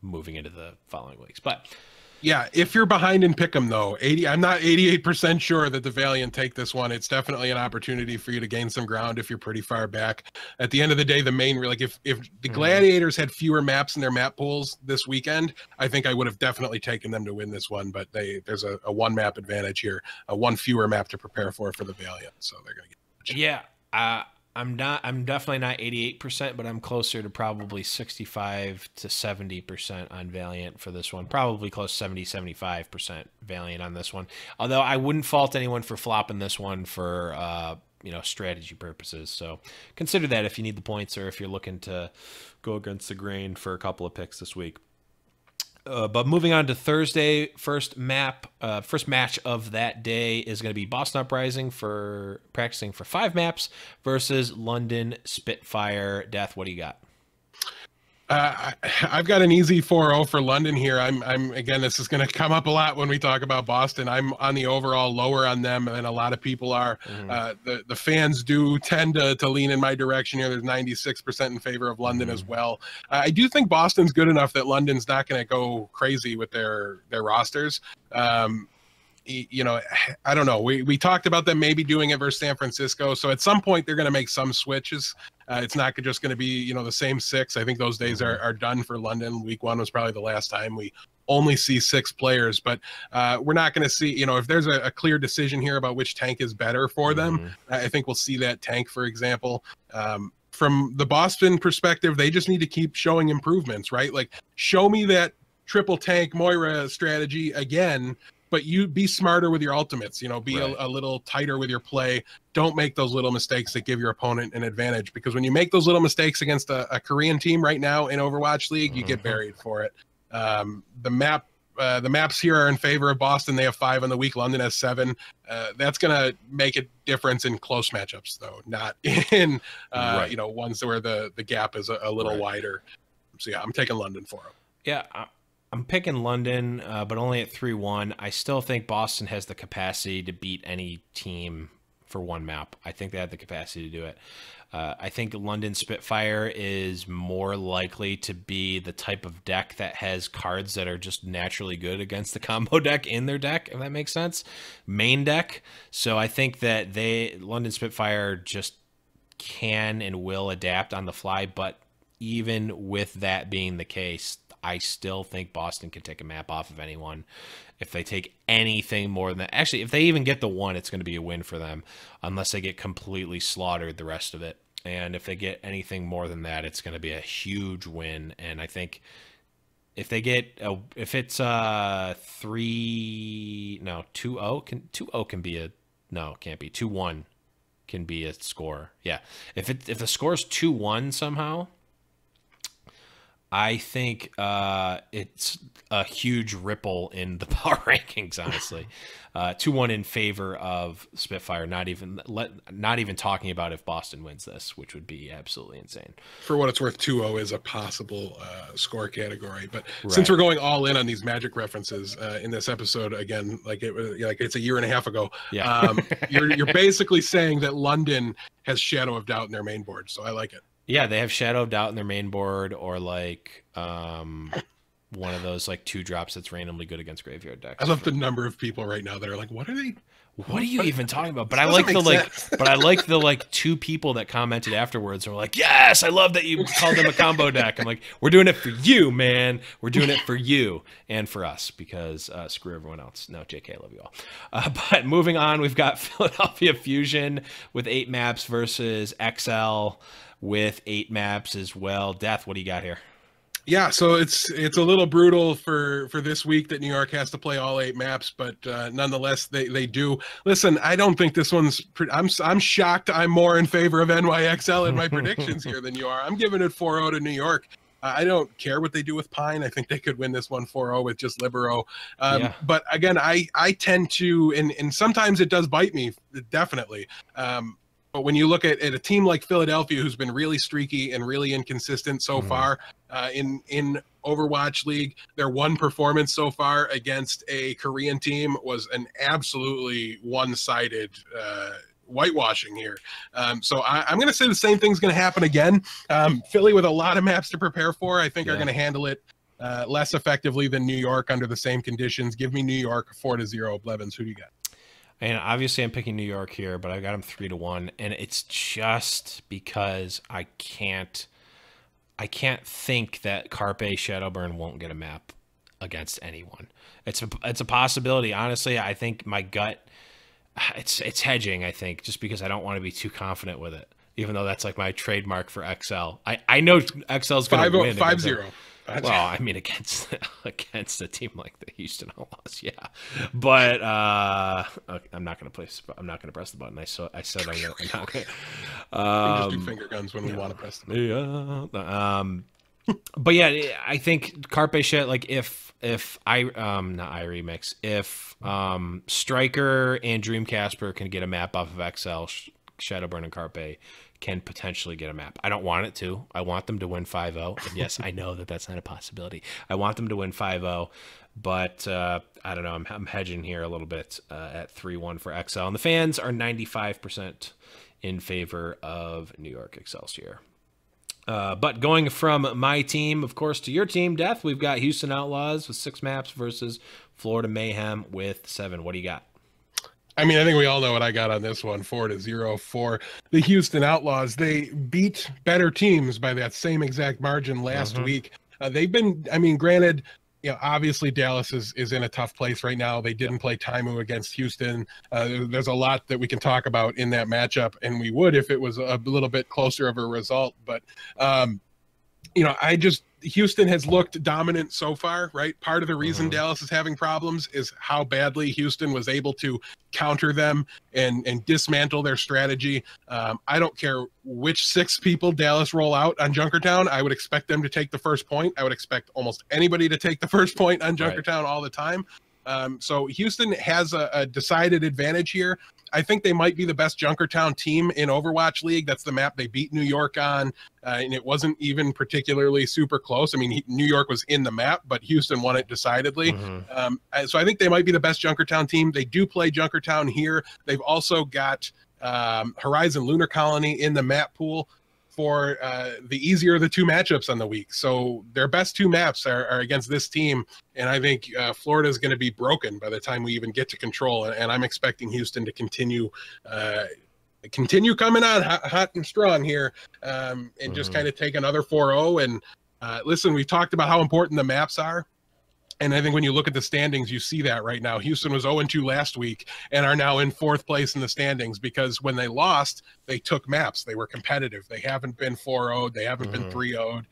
S1: moving into the following weeks. But
S3: yeah, if you're behind in Pick'em though, I'm not 88% sure that the Valiant take this one. It's definitely an opportunity for you to gain some ground if you're pretty far back. At the end of the day, the main, like if the Gladiators had fewer maps in their map pools this weekend, I think I would have definitely taken them to win this one. But there's a 1 map advantage here, a 1 fewer map to prepare for the Valiant, so they're gonna get.
S1: Yeah, I'm definitely not 88%, but I'm closer to probably 65 to 70% on Valiant for this one. Probably close 70-75% Valiant on this one. Although I wouldn't fault anyone for flopping this one for strategy purposes. So consider that if you need the points or if you're looking to go against the grain for a couple of picks this week. But moving on to Thursday, first match of that day is going to be Boston Uprising for practicing for 5 maps versus London Spitfire. Death, what do you got?
S3: I've got an easy 4-0 for London here. I'm again, this is going to come up a lot when we talk about Boston. I'm on the overall lower on them than a lot of people are. The fans do tend to lean in my direction here. There's 96% in favor of London as well. I do think Boston's good enough that London's not going to go crazy with their rosters. I don't know. We talked about them maybe doing it versus San Francisco. So at some point they're going to make some switches. It's not just going to be, the same 6. I think those days are done for London. Week 1 was probably the last time we only see 6 players, but we're not going to see, if there's a clear decision here about which tank is better for them, I think we'll see that tank, for example. From the Boston perspective, they just need to keep showing improvements, right? Like, show me that triple tank Moira strategy again, but you be smarter with your ultimates, be a little tighter with your play. Don't make those little mistakes that give your opponent an advantage, because when you make those little mistakes against a Korean team right now in Overwatch League, you get buried for it. The maps here are in favor of Boston. They have 5 on the week. London has 7. That's going to make a difference in close matchups, though, not in ones where the gap is a little wider. So yeah, I'm taking London for them.
S1: Yeah, I'm picking London, but only at 3-1. I still think Boston has the capacity to beat any team for 1 map. I think they have the capacity to do it. I think London Spitfire is more likely to be the type of deck that has cards that are just naturally good against the combo deck in their deck, if that makes sense. Main deck. So I think that London Spitfire just can and will adapt on the fly, but even with that being the case, I still think Boston can take a map off of anyone. If they take anything more than that, actually, if they even get the 1, it's going to be a win for them, unless they get completely slaughtered the rest of it. And if they get anything more than that, it's going to be a huge win. And I think if they get, if it's 2-0, 2-0 can be no, it can't be 2-1 can be a score. Yeah. If the score's 2-1 somehow, I think it's a huge ripple in the power rankings, honestly. 2-1 in favor of Spitfire, not even talking about if Boston wins this, which would be absolutely insane.
S3: For what it's worth, 2-0 is a possible score category. But since we're going all in on these Magic references in this episode, again, like it's a year and a half ago, you're basically saying that London has Shadow of Doubt in their main board, so I like it.
S1: Yeah, they have Shadow of Doubt in their main board, or like one one of those like 2-drops that's randomly good against graveyard decks.
S3: I love the number of people right now that are like, what are they?
S1: What are you even talking about? But I like the like 2 people that commented afterwards and were like, yes, I love that you called them a combo deck. I'm like, we're doing it for you, man. We're doing it for you and for us because screw everyone else. No, JK, I love you all. But moving on, we've got Philadelphia Fusion with 8 maps versus XL with 8 maps as well. Death, what do you got here?
S3: Yeah, so it's a little brutal for this week that New York has to play all 8 maps, but nonetheless they do. Listen, I don't think this one's. I'm shocked. I'm more in favor of NYXL in my predictions here than you are. I'm giving it 4-0 to New York. I don't care what they do with Pine. I think they could win this one 4-0 with just Libero. But again, I tend to, and sometimes it does bite me, definitely. But when you look at a team like Philadelphia, who's been really streaky and really inconsistent so far in Overwatch League, their one performance so far against a Korean team was an absolutely one-sided whitewashing here. So I'm going to say the same thing's going to happen again. Philly with a lot of maps to prepare for, I think are going to handle it less effectively than New York under the same conditions. Give me New York 4-0. Blevins, who do you got?
S1: And obviously I'm picking New York here, but I got them 3-1, and it's just because I can't think that Carpe Shadowburn won't get a map against anyone. It's a possibility. Honestly, I think my gut, it's hedging, I think, just because I don't want to be too confident with it, even though that's like my trademark for XL. I know XL's going to win.
S3: 5-0.
S1: Well, I mean, against a team like the Houston Outlaws, yeah. But okay, I'm not going to press the button. I said I'm not going.
S3: We just do finger guns when we want to press them.
S1: Yeah. But yeah, I think Carpe shit. Like if Striker and Dreamcasper can get a map off of XL, Shadowburn and Carpe can potentially get a map. I don't want it to. I want them to win 5-0. And yes, I know that that's not a possibility. I want them to win 5-0, but I don't know. I'm hedging here a little bit at 3-1 for XL. And the fans are 95% in favor of New York Excelsior. But going from my team, of course, to your team, Death, we've got Houston Outlaws with 6 maps versus Florida Mayhem with 7. What do you got?
S3: I mean, I think we all know what I got on this one, 4-0 for the Houston Outlaws. They beat better teams by that same exact margin last week. They've been, I mean, granted, you know, obviously Dallas is in a tough place right now. They didn't play Taimu against Houston. There's a lot that we can talk about in that matchup, and we would if it was a little bit closer of a result. But, you know, Houston has looked dominant so far, right? Part of the reason Dallas is having problems is how badly Houston was able to counter them and dismantle their strategy. I don't care which 6 people Dallas roll out on Junkertown. I would expect them to take the first point. I would expect almost anybody to take the first point on Junkertown all the time. So Houston has a decided advantage here. I think they might be the best Junkertown team in Overwatch League. That's the map they beat New York on, and it wasn't even particularly super close. I mean, New York was in the map, but Houston won it decidedly. So I think they might be the best Junkertown team. They do play Junkertown here. They've also got Horizon Lunar Colony in the map pool for the easier of the 2 matchups on the week. So their best 2 maps are against this team, and I think Florida is going to be broken by the time we even get to Control, and I'm expecting Houston to continue coming on hot and strong here, and just kind of take another 4-0. And listen, we've talked about how important the maps are. And I think when you look at the standings, you see that right now. Houston was 0-2 last week and are now in 4th place in the standings because when they lost, they took maps. They were competitive. They haven't been 4-0'd. They haven't been 3-0'd.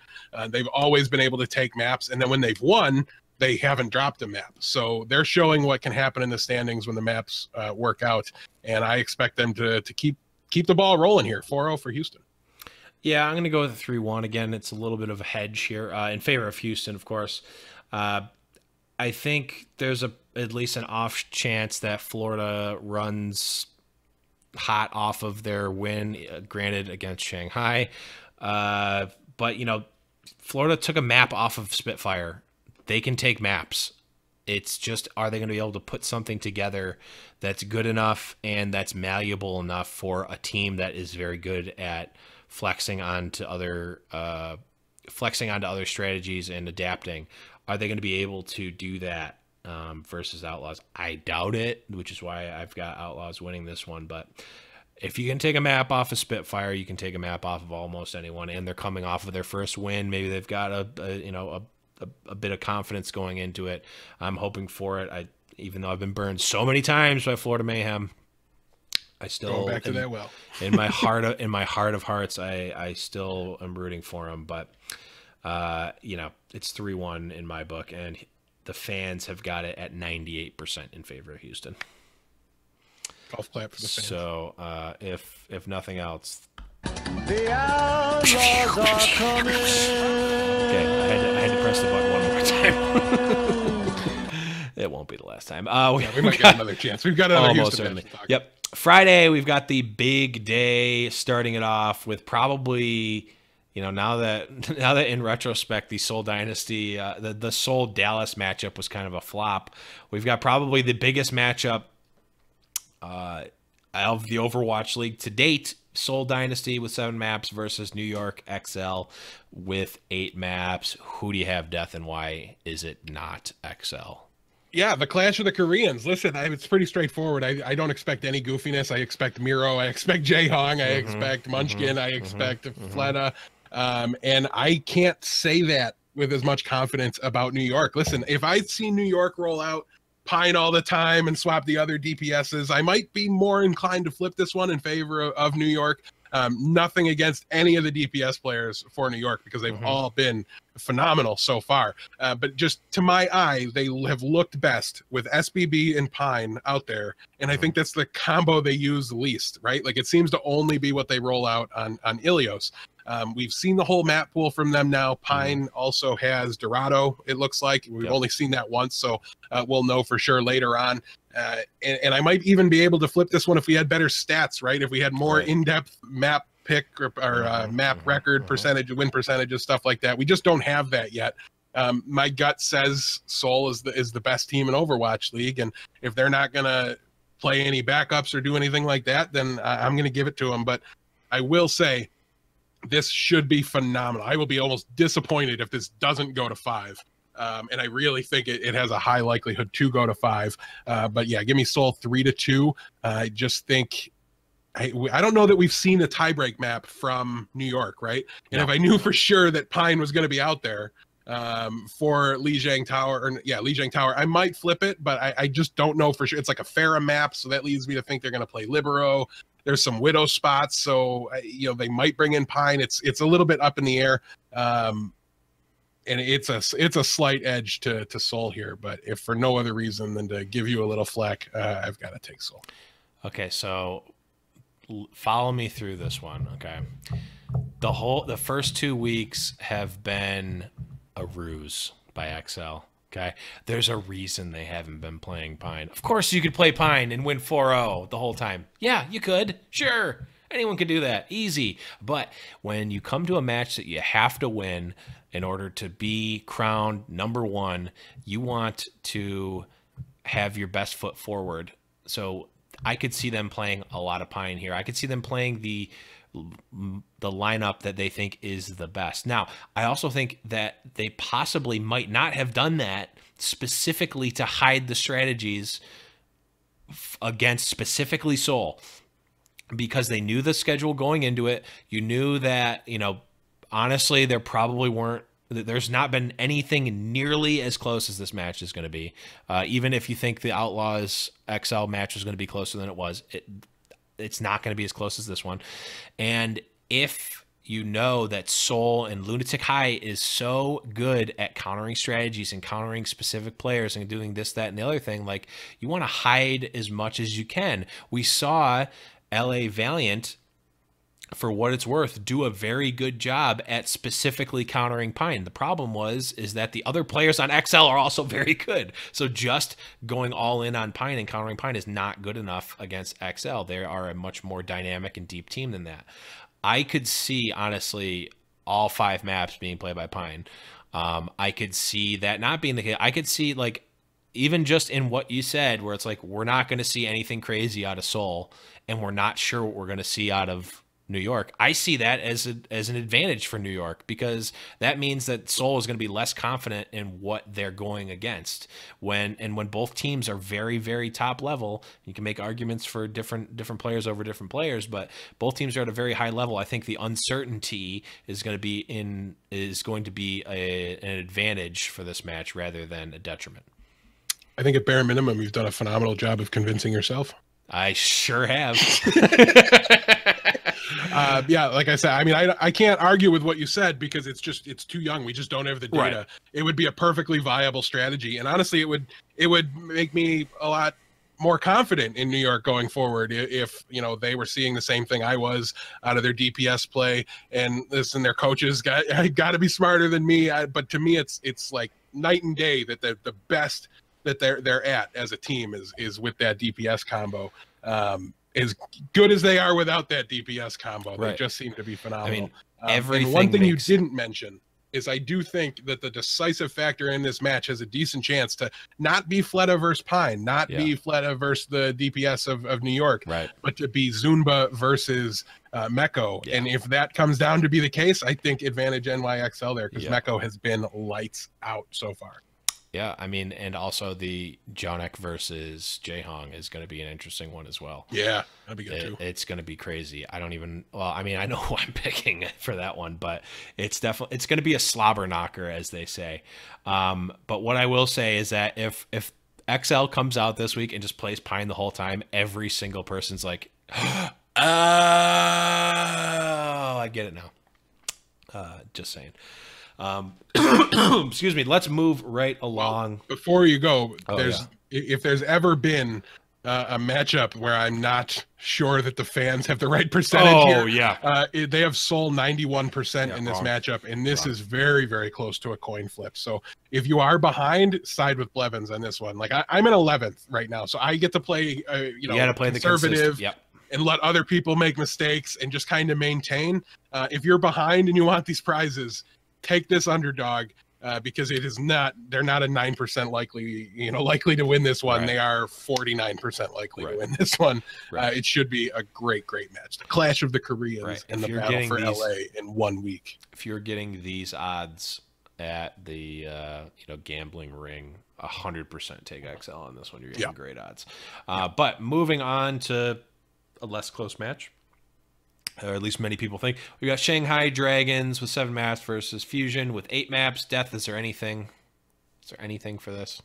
S3: They've always been able to take maps. And then when they've won, they haven't dropped a map. So they're showing what can happen in the standings when the maps work out. And I expect them to keep the ball rolling here. 4-0 for Houston.
S1: Yeah, I'm going to go with a 3-1. Again, it's a little bit of a hedge here in favor of Houston, of course. I think there's at least an off chance that Florida runs hot off of their win, granted against Shanghai. But, you know, Florida took a map off of Spitfire. They can take maps. It's just, are they going to be able to put something together that's good enough and that's malleable enough for a team that is very good at flexing onto other strategies and adapting? Are they going to be able to do that versus Outlaws? I doubt it, which is why I've got Outlaws winning this one. But if you can take a map off of Spitfire, you can take a map off of almost anyone, and they're coming off of their first win. Maybe they've got a bit of confidence going into it. I'm hoping for it. Even though I've been burned so many times by Florida Mayhem, I still
S3: going back to that well.
S1: in my heart of hearts, I still am rooting for him. But it's 3-1 in my book, and the fans have got it at 98% in favor of Houston.
S3: Golf clap for the fans.
S1: So if nothing else,
S4: The Outlaws are coming.
S1: okay, I had to press the button one more time. It won't be the last time.
S3: We might get another chance. We've got another
S1: almost
S3: Houston
S1: certainly. Yep. Friday, we've got the big day, starting it off with probably, now that in retrospect, the Seoul Dynasty, the Seoul Dallas matchup was kind of a flop. We've got probably the biggest matchup of the Overwatch League to date. Seoul Dynasty with 7 maps versus New York XL with 8 maps. Who do you have, Death, and why is it not XL?
S3: Yeah, the Clash of the Koreans. Listen, it's pretty straightforward. I don't expect any goofiness. I expect Miro. I expect Jaehong. I expect Munchkin. I expect Fleta. And I can't say that with as much confidence about New York. Listen, if I'd seen New York roll out Pine all the time and swap the other DPSs, I might be more inclined to flip this one in favor of New York. Nothing against any of the DPS players for New York, because they've all been phenomenal so far. But just to my eye, they have looked best with SBB and Pine out there. And I think that's the combo they use least, right? Like, it seems to only be what they roll out on Ilios. We've seen the whole map pool from them now. Pine also has Dorado, it looks like. We've only seen that once, so we'll know for sure later on. And I might even be able to flip this one if we had better stats, right? If we had more in-depth map pick or map record percentage, win percentages, stuff like that. We just don't have that yet. My gut says Seoul is the best team in Overwatch League, and if they're not going to play any backups or do anything like that, then I'm going to give it to them. But I will say, this should be phenomenal. I will be almost disappointed if this doesn't go to 5. And I really think it has a high likelihood to go to 5. But yeah, give me Seoul 3-2. I just think I don't know that we've seen a tiebreak map from New York, right? And if I knew for sure that Pine was going to be out there for Lijiang Tower, I might flip it, but I just don't know for sure. It's like a Pharah map, so that leads me to think they're going to play Libero. There's some Widow spots, so they might bring in Pine. It's a little bit up in the air, and it's a slight edge to Seoul here. But if for no other reason than to give you a little flack, I've got to take Seoul.
S1: Okay, so follow me through this one. Okay, the first 2 weeks have been a ruse by XL. Okay, there's a reason they haven't been playing Pine. Of course, you could play Pine and win 4-0 the whole time. Yeah, you could. Sure, anyone could do that. Easy. But when you come to a match that you have to win in order to be crowned number 1, you want to have your best foot forward. So I could see them playing a lot of Pine here. I could see them playing the lineup that they think is the best. Now, I also think that they possibly might not have done that specifically to hide the strategies against specifically Seoul, because they knew the schedule going into it. You knew that, honestly, there probably weren't, there's not been anything nearly as close as this match is going to be. Even if you think the Outlaws XL match was going to be closer than it was, it's not going to be as close as this one. And if you know that Seoul and Lunatic High is so good at countering strategies and countering specific players and doing this, that, and the other thing, like, you want to hide as much as you can. We saw LA Valiant, for what it's worth, do a very good job at specifically countering Pine. The problem is that the other players on XL are also very good. So just going all in on Pine and countering Pine is not good enough against XL. They are a much more dynamic and deep team than that. I could see, honestly, all 5 maps being played by Pine. I could see that not being the case. I could see, like, even just in what you said, where it's like, we're not going to see anything crazy out of Seoul, and we're not sure what we're going to see out of New York. I see that as an advantage for New York, because that means that Seoul is going to be less confident in what they're going against. When both teams are very, very top level, you can make arguments for different players over different players, but both teams are at a very high level. I think the uncertainty is going to be an advantage for this match rather than a detriment.
S3: I think at bare minimum, you've done a phenomenal job of convincing yourself.
S1: I sure have.
S3: Yeah, like I said, I mean, I can't argue with what you said because it's too young. We just don't have the data.
S1: Right.
S3: It would be a perfectly viable strategy, and honestly, it would make me a lot more confident in New York going forward if they were seeing the same thing I was out of their DPS play. And listen, their coaches got to be smarter than me. But to me, it's like night and day that the best that they're at as a team is with that DPS combo. As good as they are without that DPS combo,
S1: right.
S3: They just seem to be phenomenal.
S1: I mean,
S3: and one thing you didn't mention is I do think that the decisive factor in this match has a decent chance to not be Fleta versus Pine, not be Fleta versus the DPS of New York,
S1: right, but
S3: to be Zunba versus Meko. Yeah. And if that comes down to be the case, I think advantage NYXL there, because Meko has been lights out so far.
S1: Yeah, I mean, and also the Jonek versus Jaehong is going to be an interesting one as well.
S3: Yeah, that'd be good too.
S1: It's going to be crazy. I mean, I know who I'm picking for that one, but it's going to be a slobber knocker, as they say. But what I will say is that if XL comes out this week and just plays Pine the whole time, every single person's like, oh, I get it now. Just saying. Excuse me. Let's move right along.
S3: Well, before you go, if there's ever been a matchup where I'm not sure that the fans have the right percentage here, they have Seoul 91% in this matchup, and this is very, very close to a coin flip. So if you are behind, side with Blevins on this one. Like I'm in 11th right now, so I get to play, you gotta play conservative. And let other people make mistakes and just kind of maintain. If you're behind and you want these prizes, take this underdog because they're not a 9% likely to win this one. Right. They are 49% likely to win this one. Right. It should be a great match. The clash of the Koreans and the battle for LA in 1 week.
S1: If you're getting these odds at the gambling ring, 100% take XL on this one. You're getting great odds. But moving on to a less close match, or at least many people think. We got Shanghai Dragons with 7 maps versus Fusion with 8 maps. Death, is there anything for this?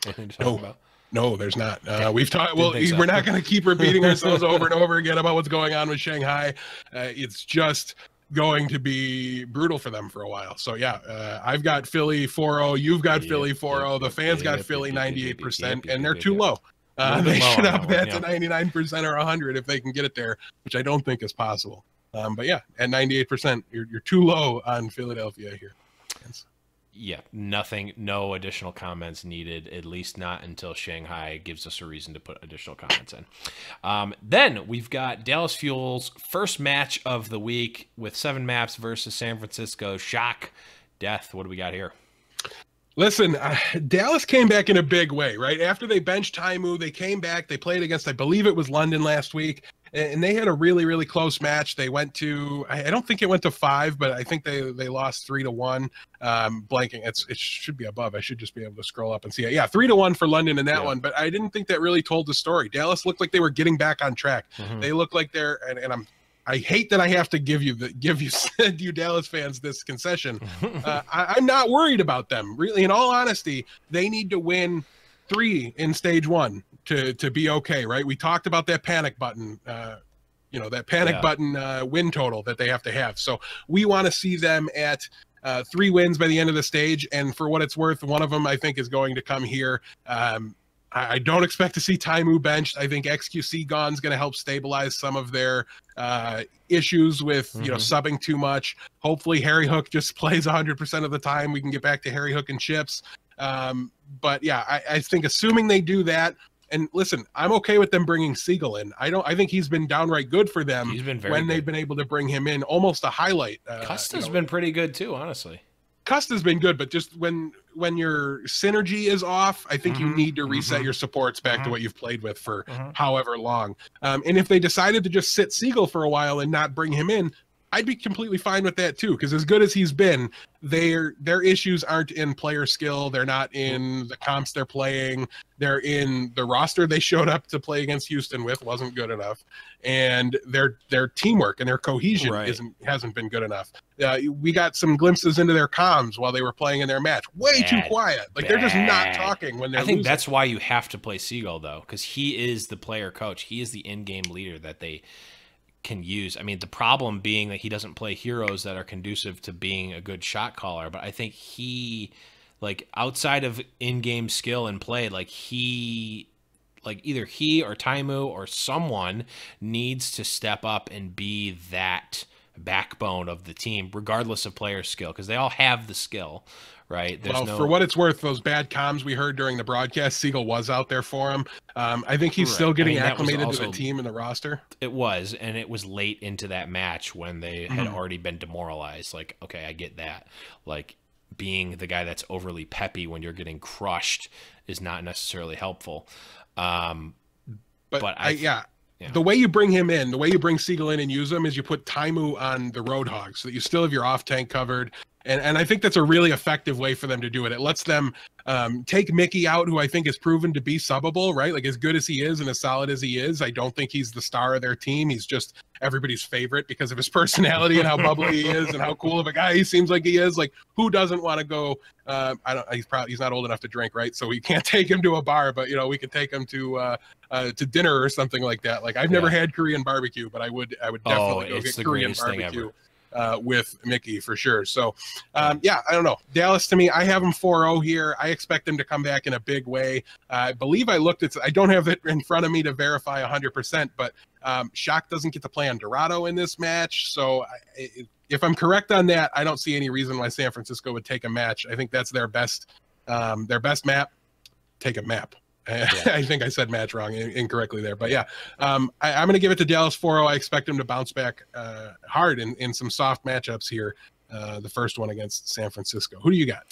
S1: Anything to talk about?
S3: No, there's not. We've talked. Well, we're not going to keep repeating ourselves over and over again about what's going on with Shanghai. It's just going to be brutal for them for a while. So yeah, I've got Philly 4-0. You've got Philly 4-0. The fans got Philly 98%, and they're too low. They should up that to 99% or 100 if they can get it there, which I don't think is possible. But yeah, at 98%, you're too low on Philadelphia here.
S1: Yeah, no additional comments needed, at least not until Shanghai gives us a reason to put additional comments in. Then we've got Dallas Fuel's first match of the week with 7 maps versus San Francisco. Shock, Death, what do we got here?
S3: Listen, Dallas came back in a big way, right? After they benched Taimu, they came back. They played against, I believe it was London last week, and they had a really, really close match. They went to, I don't think it went to 5, but I think they lost 3-1. Blanking, it should be above. I should just be able to scroll up and see it. Yeah, 3-1 for London in that one, but I didn't think that really told the story. Dallas looked like they were getting back on track. Mm-hmm. They look like they're, and I hate that I have to give you Dallas fans this concession. I'm not worried about them, really. In all honesty, they need to win 3 in stage 1 to be okay, right? We talked about that panic button, that panic button win total that they have to have. So we want to see them at 3 wins by the end of the stage, and for what it's worth, one of them I think is going to come here. I don't expect to see Taimu benched. I think XQC gone is going to help stabilize some of their issues with subbing too much. Hopefully Harry Hook just plays 100% of the time. We can get back to Harry Hook and chips. But yeah, I think assuming they do that, and listen, I'm okay with them bringing Siegel in. I think he's been downright good for them.
S1: He's been very
S3: when
S1: good.
S3: They've been able to bring him in, almost a highlight.
S1: Custa's been pretty good too, honestly.
S3: Cust has been good, but just when your synergy is off, I think you need to reset your supports back to what you've played with for however long. And if they decided to just sit Siegel for a while and not bring him in, I'd be completely fine with that too, because as good as he's been, their issues aren't in player skill. They're not in the comps they're playing. They're in the roster they showed up to play against Houston with wasn't good enough, and their teamwork and their cohesion hasn't been good enough. We got some glimpses into their comms while they were playing in their match. Way too quiet. Like they're just not talking when they're
S1: I think
S3: losing.
S1: that's why you have to play Siegel though, because he is the player coach. He is the in-game leader that they can use. I mean, the problem being that he doesn't play heroes that are conducive to being a good shot caller, but I think he, like, outside of in-game skill and play, like either he or Taimu or someone needs to step up and be that backbone of the team, regardless of player skill, because they all have the skill. Right.
S3: For what it's worth, those bad comms we heard during the broadcast, Siegel was out there for him. I think he's still getting acclimated to the team and the roster.
S1: It was, and it was late into that match when they had already been demoralized. Like, okay, I get that. Like, being the guy that's overly peppy when you're getting crushed is not necessarily helpful. The way you bring him in, the way you bring Siegel in and use him is you put Taimu on the Roadhog so that you still have your off tank covered. And I think that's a really effective way for them to do it. It lets them take Mickey out, who I think has proven to be subbable, right? Like, as good as he is and as solid as he is, I don't think he's the star of their team. He's just everybody's favorite because of his personality and how bubbly he is and how cool of a guy he seems like he is. Like, who doesn't want to go? He's not old enough to drink, right? So we can't take him to a bar, but we could take him to dinner or something like that. Like, I've never had Korean barbecue, but I would definitely go get Korean barbecue with Mickey for sure. So I don't know. Dallas, to me, I have him 4-0 here. I expect them to come back in a big way. I believe I don't have it in front of me to verify 100%, but Shock doesn't get to play on Dorado in this match. So if I'm correct on that, I don't see any reason why San Francisco would take a match. I think that's their best map. Take a map. I think I said match wrong incorrectly there, but I'm going to give it to Dallas 4-0. I expect them to bounce back hard in some soft matchups here. The first one against San Francisco. Who do you got?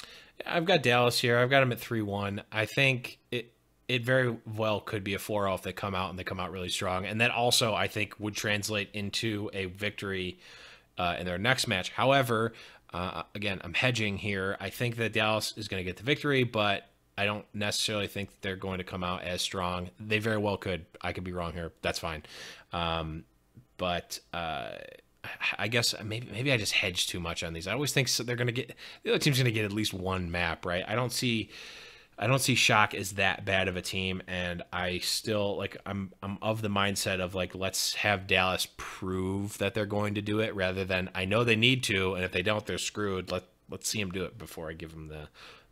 S1: I've got Dallas here. I've got them at 3-1. I think it very well could be a 4-0 if they come out and they come out really strong, and that also I think would translate into a victory in their next match. However, again, I'm hedging here. I think that Dallas is going to get the victory, but I don't necessarily think they're going to come out as strong. They very well could. I could be wrong here. That's fine. But I guess maybe I just hedge too much on these. I always think they're going to get, the other team's going to get at least one map, right? I don't see Shock as that bad of a team, and I still I'm of the mindset of let's have Dallas prove that they're going to do it rather than I know they need to, and if they don't, they're screwed. Let's see them do it before I give them the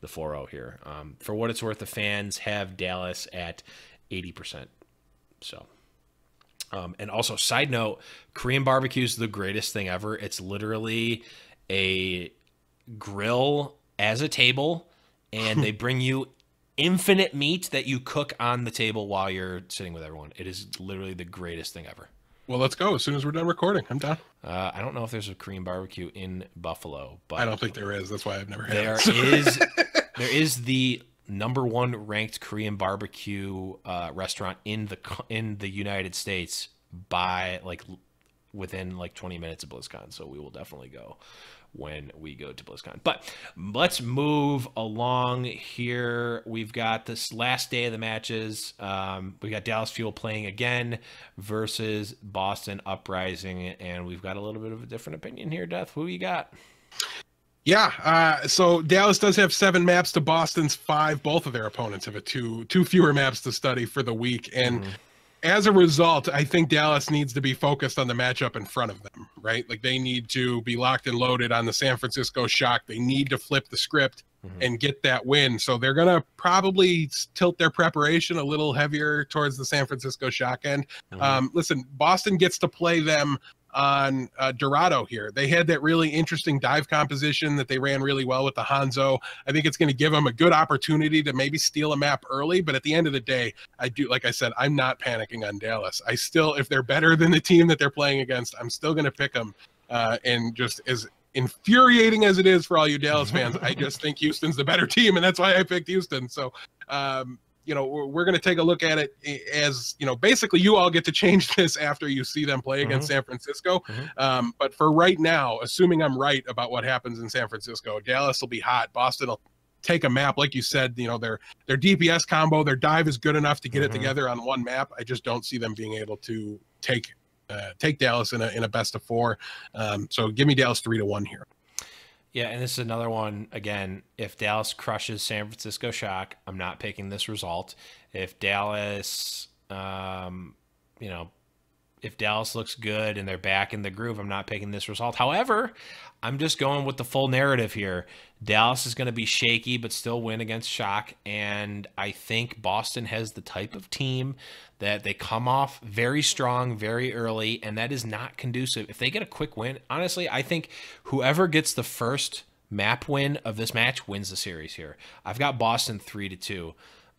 S1: 4-0 here. For what it's worth, the fans have Dallas at 80%. So, and also, side note, Korean barbecue is the greatest thing ever. It's literally a grill as a table, and they bring you infinite meat that you cook on the table while you're sitting with everyone. It is literally the greatest thing ever.
S3: Well, let's go as soon as we're done recording. I'm down.
S1: I don't know if there's a Korean barbecue in Buffalo, but
S3: I don't think there is. That's why I've never had
S1: it. There is the #1 ranked Korean barbecue restaurant in the United States by within 20 minutes of BlizzCon. So we will definitely go when we go to BlizzCon. But let's move along here. We've got this last day of the matches. We got Dallas Fuel playing again versus Boston Uprising, and we've got a little bit of a different opinion here. Death, who you got?
S3: Yeah, so Dallas does have 7 maps to Boston's 5. Both of their opponents have two fewer maps to study for the week, and as a result, I think Dallas needs to be focused on the matchup in front of them, right? They need to be locked and loaded on the San Francisco Shock. They need to flip the script and get that win. So they're going to probably tilt their preparation a little heavier towards the San Francisco Shock end. Listen, Boston gets to play them on Dorado here. They had that really interesting dive composition that they ran really well with the Hanzo. I think it's going to give them a good opportunity to maybe steal a map early, but at the end of the day, like I said, I'm not panicking on Dallas. I still, if they're better than the team that they're playing against, I'm still going to pick them. And just infuriating as it is for all you Dallas fans, I just think Houston's the better team, and that's why I picked Houston. So, we're going to take a look at it as, basically you all get to change this after you see them play against San Francisco. But for right now, assuming I'm right about what happens in San Francisco, Dallas will be hot. Boston will take a map. Like you said, their DPS combo, their dive is good enough to get it together on one map. I just don't see them being able to take Dallas in a best of 4. So give me Dallas 3-1 here.
S1: Yeah, and this is another one, again, if Dallas crushes San Francisco Shock, I'm not picking this result. If Dallas, if Dallas looks good and they're back in the groove, I'm not picking this result. However, I'm just going with the full narrative here. Dallas is going to be shaky but still win against Shock, and I think Boston has the type of team that they come off very strong very early, and that is not conducive. If they get a quick win, honestly, I think whoever gets the first map win of this match wins the series here. I've got Boston 3-2.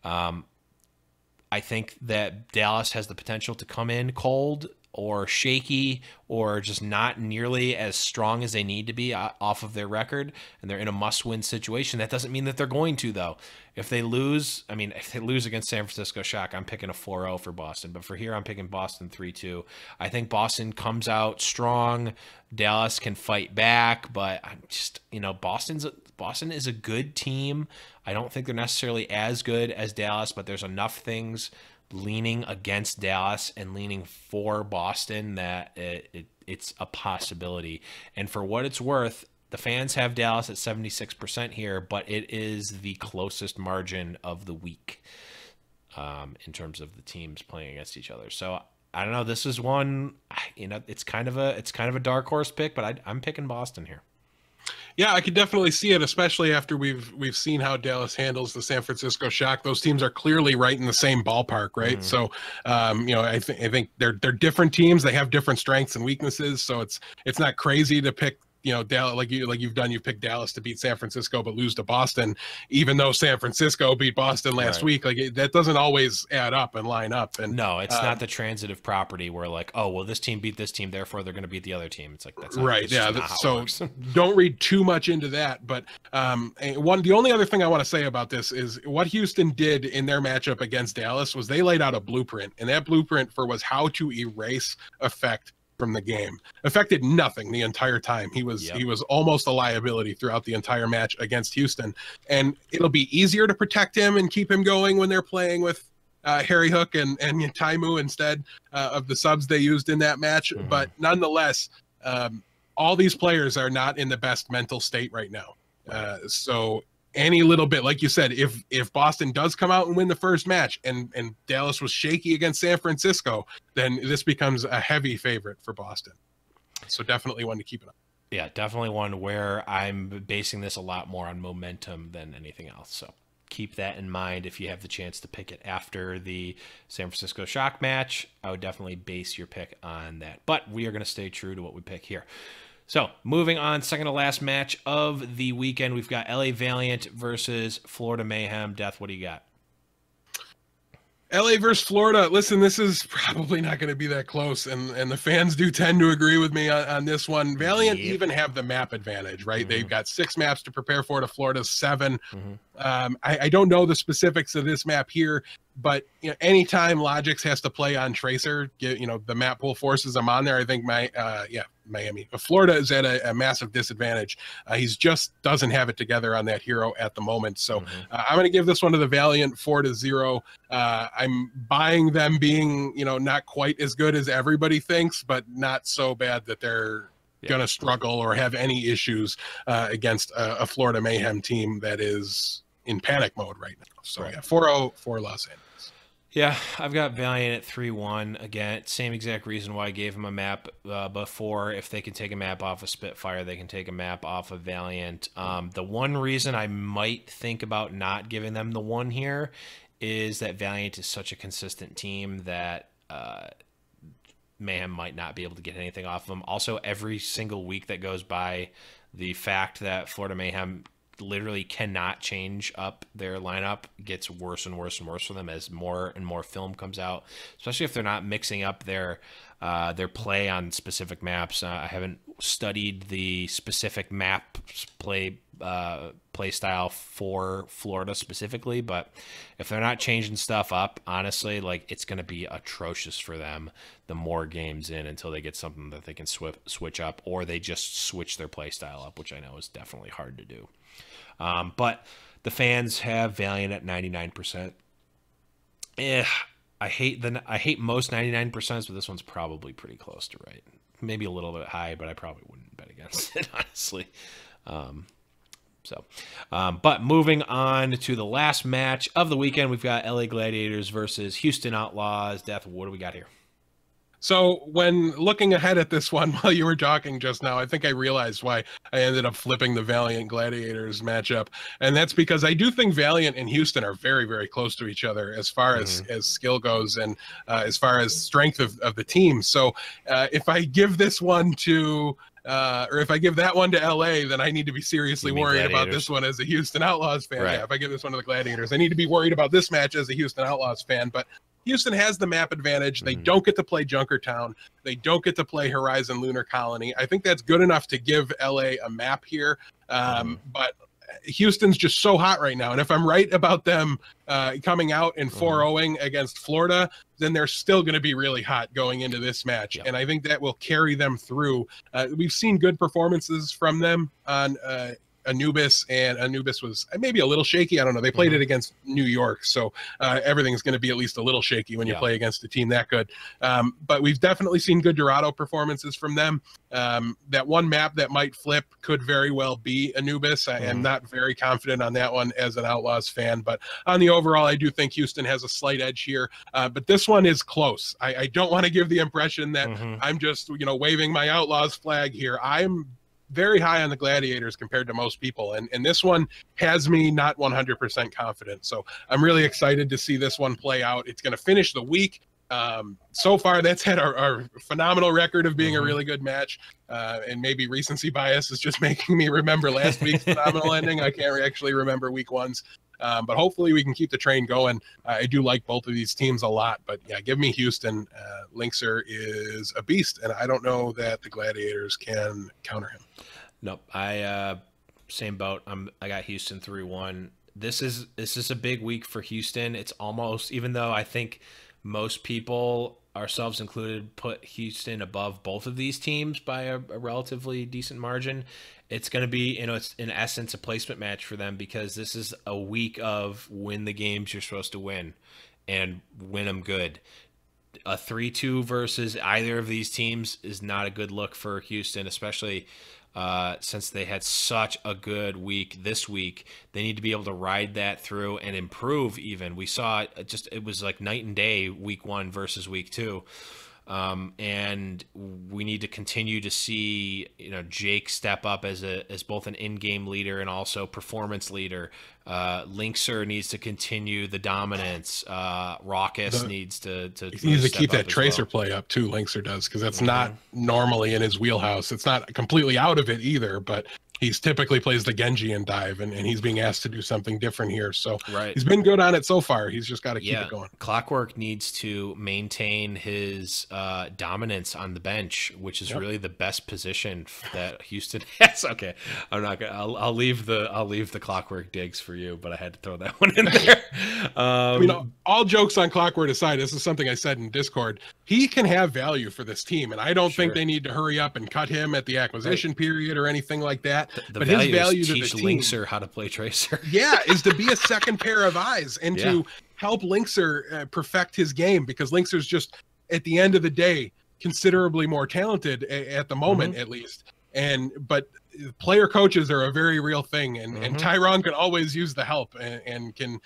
S1: I think that Dallas has the potential to come in cold or shaky or just not nearly as strong as they need to be off of their record, and they're in a must-win situation. That doesn't mean that they're going to, though. If they lose, if they lose against San Francisco Shock, I'm picking a 4-0 for Boston. But for here, I'm picking Boston 3-2. I think Boston comes out strong. Dallas can fight back, but I'm just, Boston is a good team. I don't think they're necessarily as good as Dallas, but there's enough things leaning against Dallas and leaning for Boston that it's a possibility. And for what it's worth, the fans have Dallas at 76% here, but it is the closest margin of the week in terms of the teams playing against each other. So I don't know. This is one, it's kind of a dark horse pick, but I'm picking Boston here.
S3: Yeah, I could definitely see it, especially after we've seen how Dallas handles the San Francisco Shock. Those teams are clearly right in the same ballpark, right? So, I think they're different teams. They have different strengths and weaknesses. So it's not crazy to pick, Dallas, like you've done. You've picked Dallas to beat San Francisco but lose to Boston, even though San Francisco beat Boston last week. Like that doesn't always add up and line up. And
S1: no, it's not the transitive property where like, oh well, this team beat this team, therefore they're going to beat the other team. It's like that's not,
S3: right. Yeah. So don't read too much into that. But the only other thing I want to say about this is what Houston did in their matchup against Dallas was they laid out a blueprint, and that blueprint was how to erase effect from the game. Affected nothing the entire time. He was almost a liability throughout the entire match against Houston, and it'll be easier to protect him and keep him going when they're playing with Harry Hook and Taimu instead of the subs they used in that match. But nonetheless, all these players are not in the best mental state right now. So any little bit, like you said, if Boston does come out and win the first match and Dallas was shaky against San Francisco, then this becomes a heavy favorite for Boston. So definitely one to keep an eye.
S1: Yeah, definitely one where I'm basing this a lot more on momentum than anything else. So keep that in mind if you have the chance to pick it after the San Francisco Shock match. I would definitely base your pick on that. But we are going to stay true to what we pick here. So, moving on, second to last match of the weekend, we've got LA Valiant versus Florida Mayhem. Death, what do you got?
S3: LA versus Florida. Listen, this is probably not going to be that close, and the fans do tend to agree with me on this one. Valiant even have the map advantage, right? They've got 6 maps to prepare for to Florida's 7. I don't know the specifics of this map here, but anytime Logix has to play on Tracer, the map pool forces him on there. I think Miami. Florida is at a massive disadvantage. He's just doesn't have it together on that hero at the moment. So I'm going to give this one to the Valiant 4-0. I'm buying them being, not quite as good as everybody thinks, but not so bad that they're going to struggle or have any issues against a Florida Mayhem team that is in panic mode right now. So 4-0 for Los Angeles.
S1: Yeah, I've got Valiant at 3-1. Again, same exact reason why I gave him a map before. If they can take a map off of Spitfire, they can take a map off of Valiant. The one reason I might think about not giving them the 1 here is that Valiant is such a consistent team that Mayhem might not be able to get anything off of them. Also, every single week that goes by, the fact that Florida Mayhem literally cannot change up their lineup gets worse and worse and worse for them as more and more film comes out, especially if they're not mixing up their play on specific maps. I haven't studied the specific map play style for Florida specifically, but if they're not changing stuff up, honestly, like, it's going to be atrocious for them the more games in until they get something that they can switch up, or they just switch their play style up, which I know is definitely hard to do. But the fans have Valiant at 99%. I hate most 99%, but this one's probably pretty close to right. Maybe a little bit high, but I probably wouldn't bet against it, honestly. But moving on to the last match of the weekend, we've got LA Gladiators versus Houston Outlaws. Death, what do we got here?
S3: So when looking ahead at this one while you were talking just now, I think I realized why I ended up flipping the Valiant Gladiators matchup. And that's because I do think Valiant and Houston are very, very close to each other as far as skill goes and as far as strength of the team. So if I give this one to or if I give that one to LA, then I need to be seriously worried about this one as a Houston Outlaws fan.
S1: Right.
S3: Yeah, if I give this one to the Gladiators, I need to be worried about this match as a Houston Outlaws fan. But Houston has the map advantage. They don't get to play Junkertown. They don't get to play Horizon Lunar Colony. I think that's good enough to give LA a map here. But Houston's just so hot right now. And if I'm right about them coming out and 4-0ing against Florida, then they're still going to be really hot going into this match. And I think that will carry them through. We've seen good performances from them on Anubis, and Anubis was maybe a little shaky. I don't know. They played it against New York, so everything's going to be at least a little shaky when you play against a team that good. But we've definitely seen good Dorado performances from them. That one map that might flip could very well be Anubis. I am not very confident on that one as an Outlaws fan, but on the overall, I do think Houston has a slight edge here. But this one is close. I don't want to give the impression that I'm just, waving my Outlaws flag here. I'm very high on the Gladiators compared to most people. And this one has me not 100% confident. So I'm really excited to see this one play out. It's going to finish the week. So far, that's had our phenomenal record of being a really good match. And maybe recency bias is just making me remember last week's phenomenal ending. I can't actually remember week one's. But hopefully we can keep the train going. I do like both of these teams a lot, but yeah, give me Houston. Linkser is a beast, and I don't know that the Gladiators can counter him.
S1: Nope. Same boat. I got Houston 3-1. This is a big week for Houston. It's almost, even though I think most people, ourselves included, put Houston above both of these teams by a relatively decent margin, it's going to be, it's in essence a placement match for them, because this is a week of win the games you're supposed to win and win them good. A 3-2 versus either of these teams is not a good look for Houston, especially since they had such a good week this week. They need to be able to ride that through and improve even. We saw it was like night and day week one versus week two. And we need to continue to see, Jake step up as both an in-game leader and also performance leader. Linkser needs to continue the dominance. Raucus needs to
S3: keep that tracer play up too. Linkser does, because that's not normally in his wheelhouse. It's not completely out of it either, but he's typically plays the Genji and dive, and he's being asked to do something different here. So he's been good on it so far. He's just got to keep it going. Clockwork
S1: needs to maintain his dominance on the bench, which is really the best position that Houston has. Okay, I'm not gonna. I'll leave the Clockwork digs for you, but I had to throw that one in there.
S3: All jokes on Clockwork aside, this is something I said in Discord. He can have value for this team, and I don't think they need to hurry up and cut him at the acquisition period or anything like that.
S1: But his value to teach the team, Linkser how to play Tracer.
S3: Is to be a second pair of eyes and to help Linkser perfect his game, because Linkser's just, at the end of the day, considerably more talented at the moment, at least. But player coaches are a very real thing, and Tyrone can always use the help and can.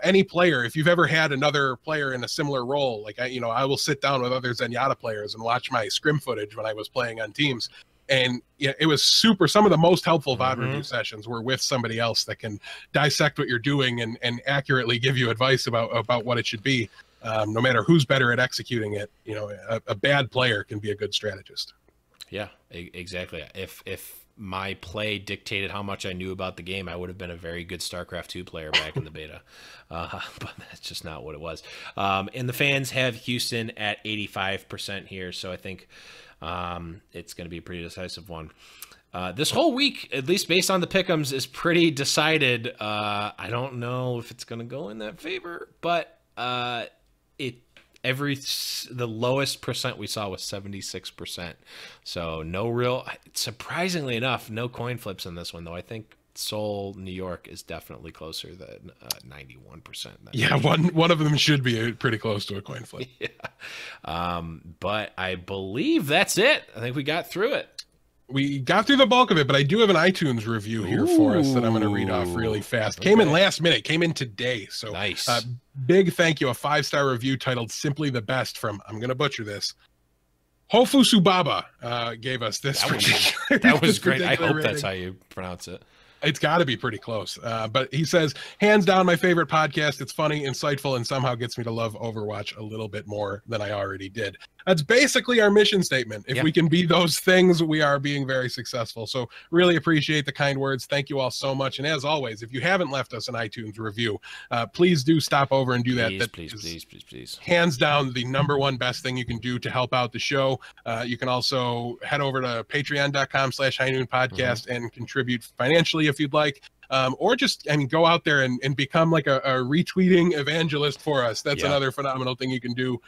S3: Any player, if you've ever had another player in a similar role, like I will sit down with other Zenyatta players and watch my scrim footage when I was playing on teams. And it was super. Some of the most helpful VOD review sessions were with somebody else that can dissect what you're doing and accurately give you advice about what it should be. No matter who's better at executing it, a bad player can be a good strategist.
S1: Yeah, exactly. If my play dictated how much I knew about the game, I would have been a very good StarCraft 2 player back in the beta. But that's just not what it was. And the fans have Houston at 85% here, so I think it's going to be a pretty decisive one. This whole week, at least based on the pick'ems, is pretty decided. I don't know if it's going to go in that favor, but the lowest percent we saw was 76%. So no real, surprisingly enough, no coin flips in this one, though. I think Seoul, New York is definitely closer than 91%.
S3: Yeah, one of them should be pretty close to a coin flip.
S1: Yeah. But I believe that's it. I think we got through it.
S3: We got through the bulk of it, but I do have an iTunes review here for us that I'm going to read off really fast. Came in last minute, came in today. So
S1: nice.
S3: Big thank you. A 5-star review titled Simply the Best from, I'm going to butcher this, Hofu Subaba gave us this.
S1: That was great. I hope that's how you pronounce it.
S3: It's got to be pretty close. But he says, hands down, my favorite podcast. It's funny, insightful, and somehow gets me to love Overwatch a little bit more than I already did. That's basically our mission statement. If we can be those things, we are being very successful. So really appreciate the kind words. Thank you all so much. And as always, if you haven't left us an iTunes review, please do stop over and do that. Please. Hands down, the #1 best thing you can do to help out the show. You can also head over to patreon.com/highnoonpodcast and contribute financially if you'd like. Or just, go out there and become like a retweeting evangelist for us. That's another phenomenal thing you can do.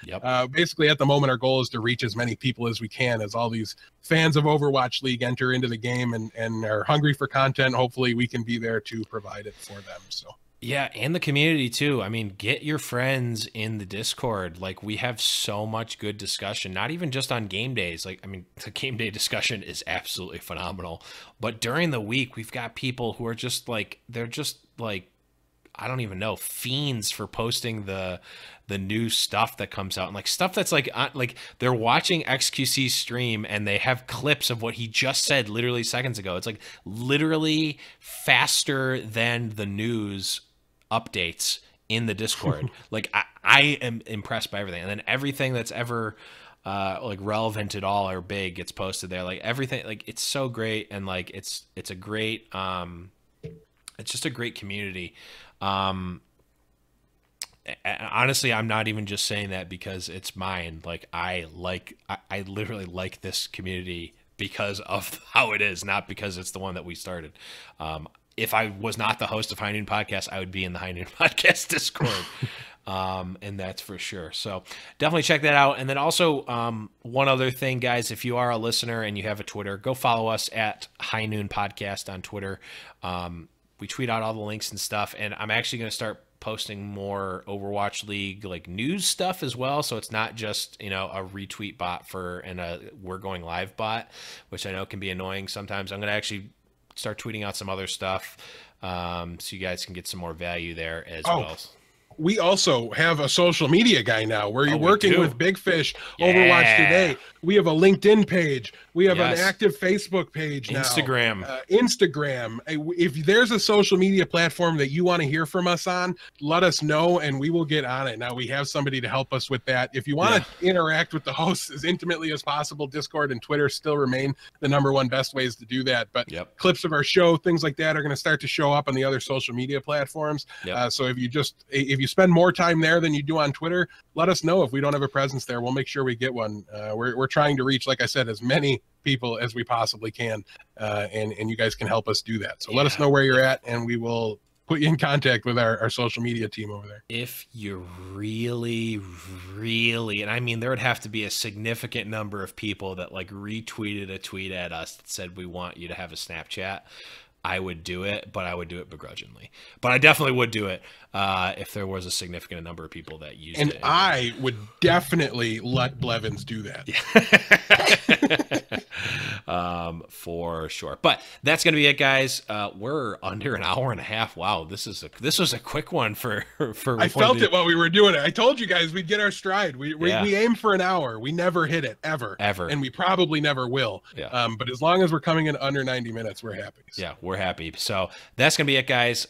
S3: Basically, at the moment, our goal is to reach as many people as we can, as all these fans of Overwatch League enter into the game and are hungry for content. Hopefully, we can be there to provide it for them. So.
S1: Yeah, and the community too. I mean, get your friends in the Discord. Like, we have so much good discussion, not even just on game days. Like, the game day discussion is absolutely phenomenal. But during the week, we've got people who are just like, I don't even know, fiends for posting the new stuff that comes out, and like stuff that's like they're watching XQC stream and they have clips of what he just said literally seconds ago. It's like literally faster than the news updates in the Discord. Like I am impressed by everything, and then everything that's ever like relevant at all or big gets posted there. Like everything, like it's so great, and like it's a great it's just a great community. Honestly, I'm not even just saying that because it's mine. Like I literally like this community because of how it is, not because it's the one that we started. If I was not the host of High Noon Podcast, I would be in the High Noon Podcast Discord. And that's for sure. So definitely check that out. And then also one other thing, guys, if you are a listener and you have a Twitter, go follow us at High Noon Podcast on Twitter. We tweet out all the links and stuff, and I'm actually going to start posting more Overwatch League like news stuff as well. So it's not just, a retweet bot and a We're Going Live bot, which I know can be annoying sometimes. I'm going to actually start tweeting out some other stuff so you guys can get some more value there as well.
S3: We also have a social media guy now where you're working with Big Fish, Overwatch Today. We have a LinkedIn page. We have an active Facebook page now. Instagram. If there's a social media platform that you want to hear from us on, let us know and we will get on it. Now we have somebody to help us with that. If you want to interact with the hosts as intimately as possible, Discord and Twitter still remain the #1 best ways to do that. But clips of our show, things like that are going to start to show up on the other social media platforms. So if you spend more time there than you do on Twitter, let us know. If we don't have a presence there, we'll make sure we get one. We're trying to reach, like I said, as many people as we possibly can, and you guys can help us do that. So let us know where you're at, and we will put you in contact with our social media team over there.
S1: If you really, and I mean, there would have to be a significant number of people that like retweeted a tweet at us that said, we want you to have a Snapchat, I would do it, but I would do it begrudgingly. But I definitely would do it if there was a significant number of people that used it.
S3: And I would definitely let Blevins do that.
S1: For sure. But that's going to be it, guys. We're under an hour and a half. Wow, this was a quick one for
S3: I felt it while we were doing it. I told you guys we'd get our stride. We aim for an hour. We never hit it ever. And we probably never will. But as long as we're coming in under 90 minutes, we're happy.
S1: So. Yeah, we're happy. So that's going to be it, guys.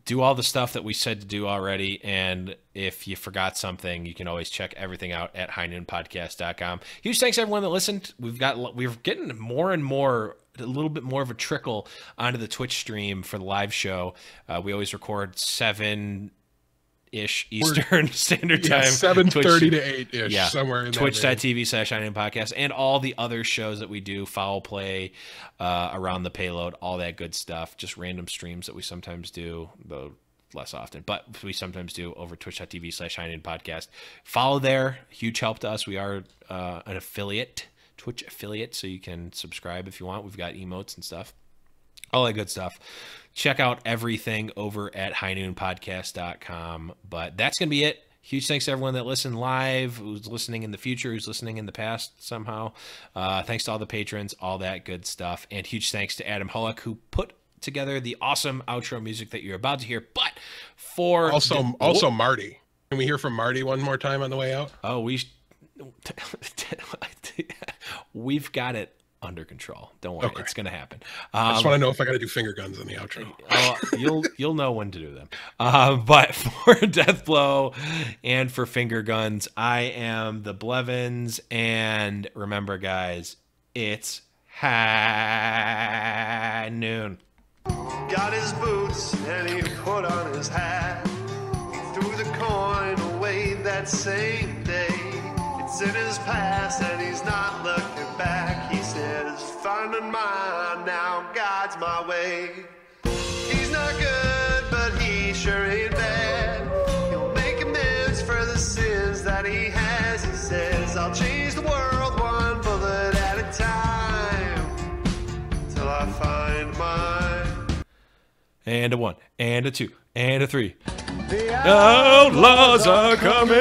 S1: do all the stuff that we said to do already. And if you forgot something, you can always check everything out at highnoonpodcast.com. Huge thanks to everyone that listened. We're getting more and more, a little bit more of a trickle onto the Twitch stream for the live show. We always record 7-ish Eastern Standard Time.
S3: 7:30 to 8-ish, somewhere in
S1: Twitch.tv/highnoonpodcast, and all the other shows that we do, Foul Play, Around the Payload, all that good stuff. Just random streams that we sometimes do, though less often, but we sometimes do over twitch.tv/highnoonpodcast. Follow there. Huge help to us. We are an affiliate, Twitch affiliate, so you can subscribe if you want. We've got emotes and stuff. All that good stuff. Check out everything over at highnoonpodcast.com. But that's going to be it. Huge thanks to everyone that listened live, who's listening in the future, who's listening in the past somehow. Thanks to all the patrons, all that good stuff. And huge thanks to Adam Hullock, who put together the awesome outro music that you're about to hear. But for...
S3: Also Marty. Can we hear from Marty one more time on the way out?
S1: Oh, we've got it under control. Don't worry, It's going to happen.
S3: I just want to know if I got to do finger guns in the outro.
S1: You'll know when to do them. But for Deathblow and for finger guns, I am the Blevins, and remember, guys, it's high noon.
S2: Got his boots and he put on his hat. He threw the coin away that same day. It's in his past and he's not looking back. He says, finding mine now, God's my way. He's not good, but he sure ain't bad. He'll make amends for the sins that he has. He says, I'll change the world one bullet at a time till I find mine.
S1: And a 1, and a 2, and a 3. The Outlaws are coming.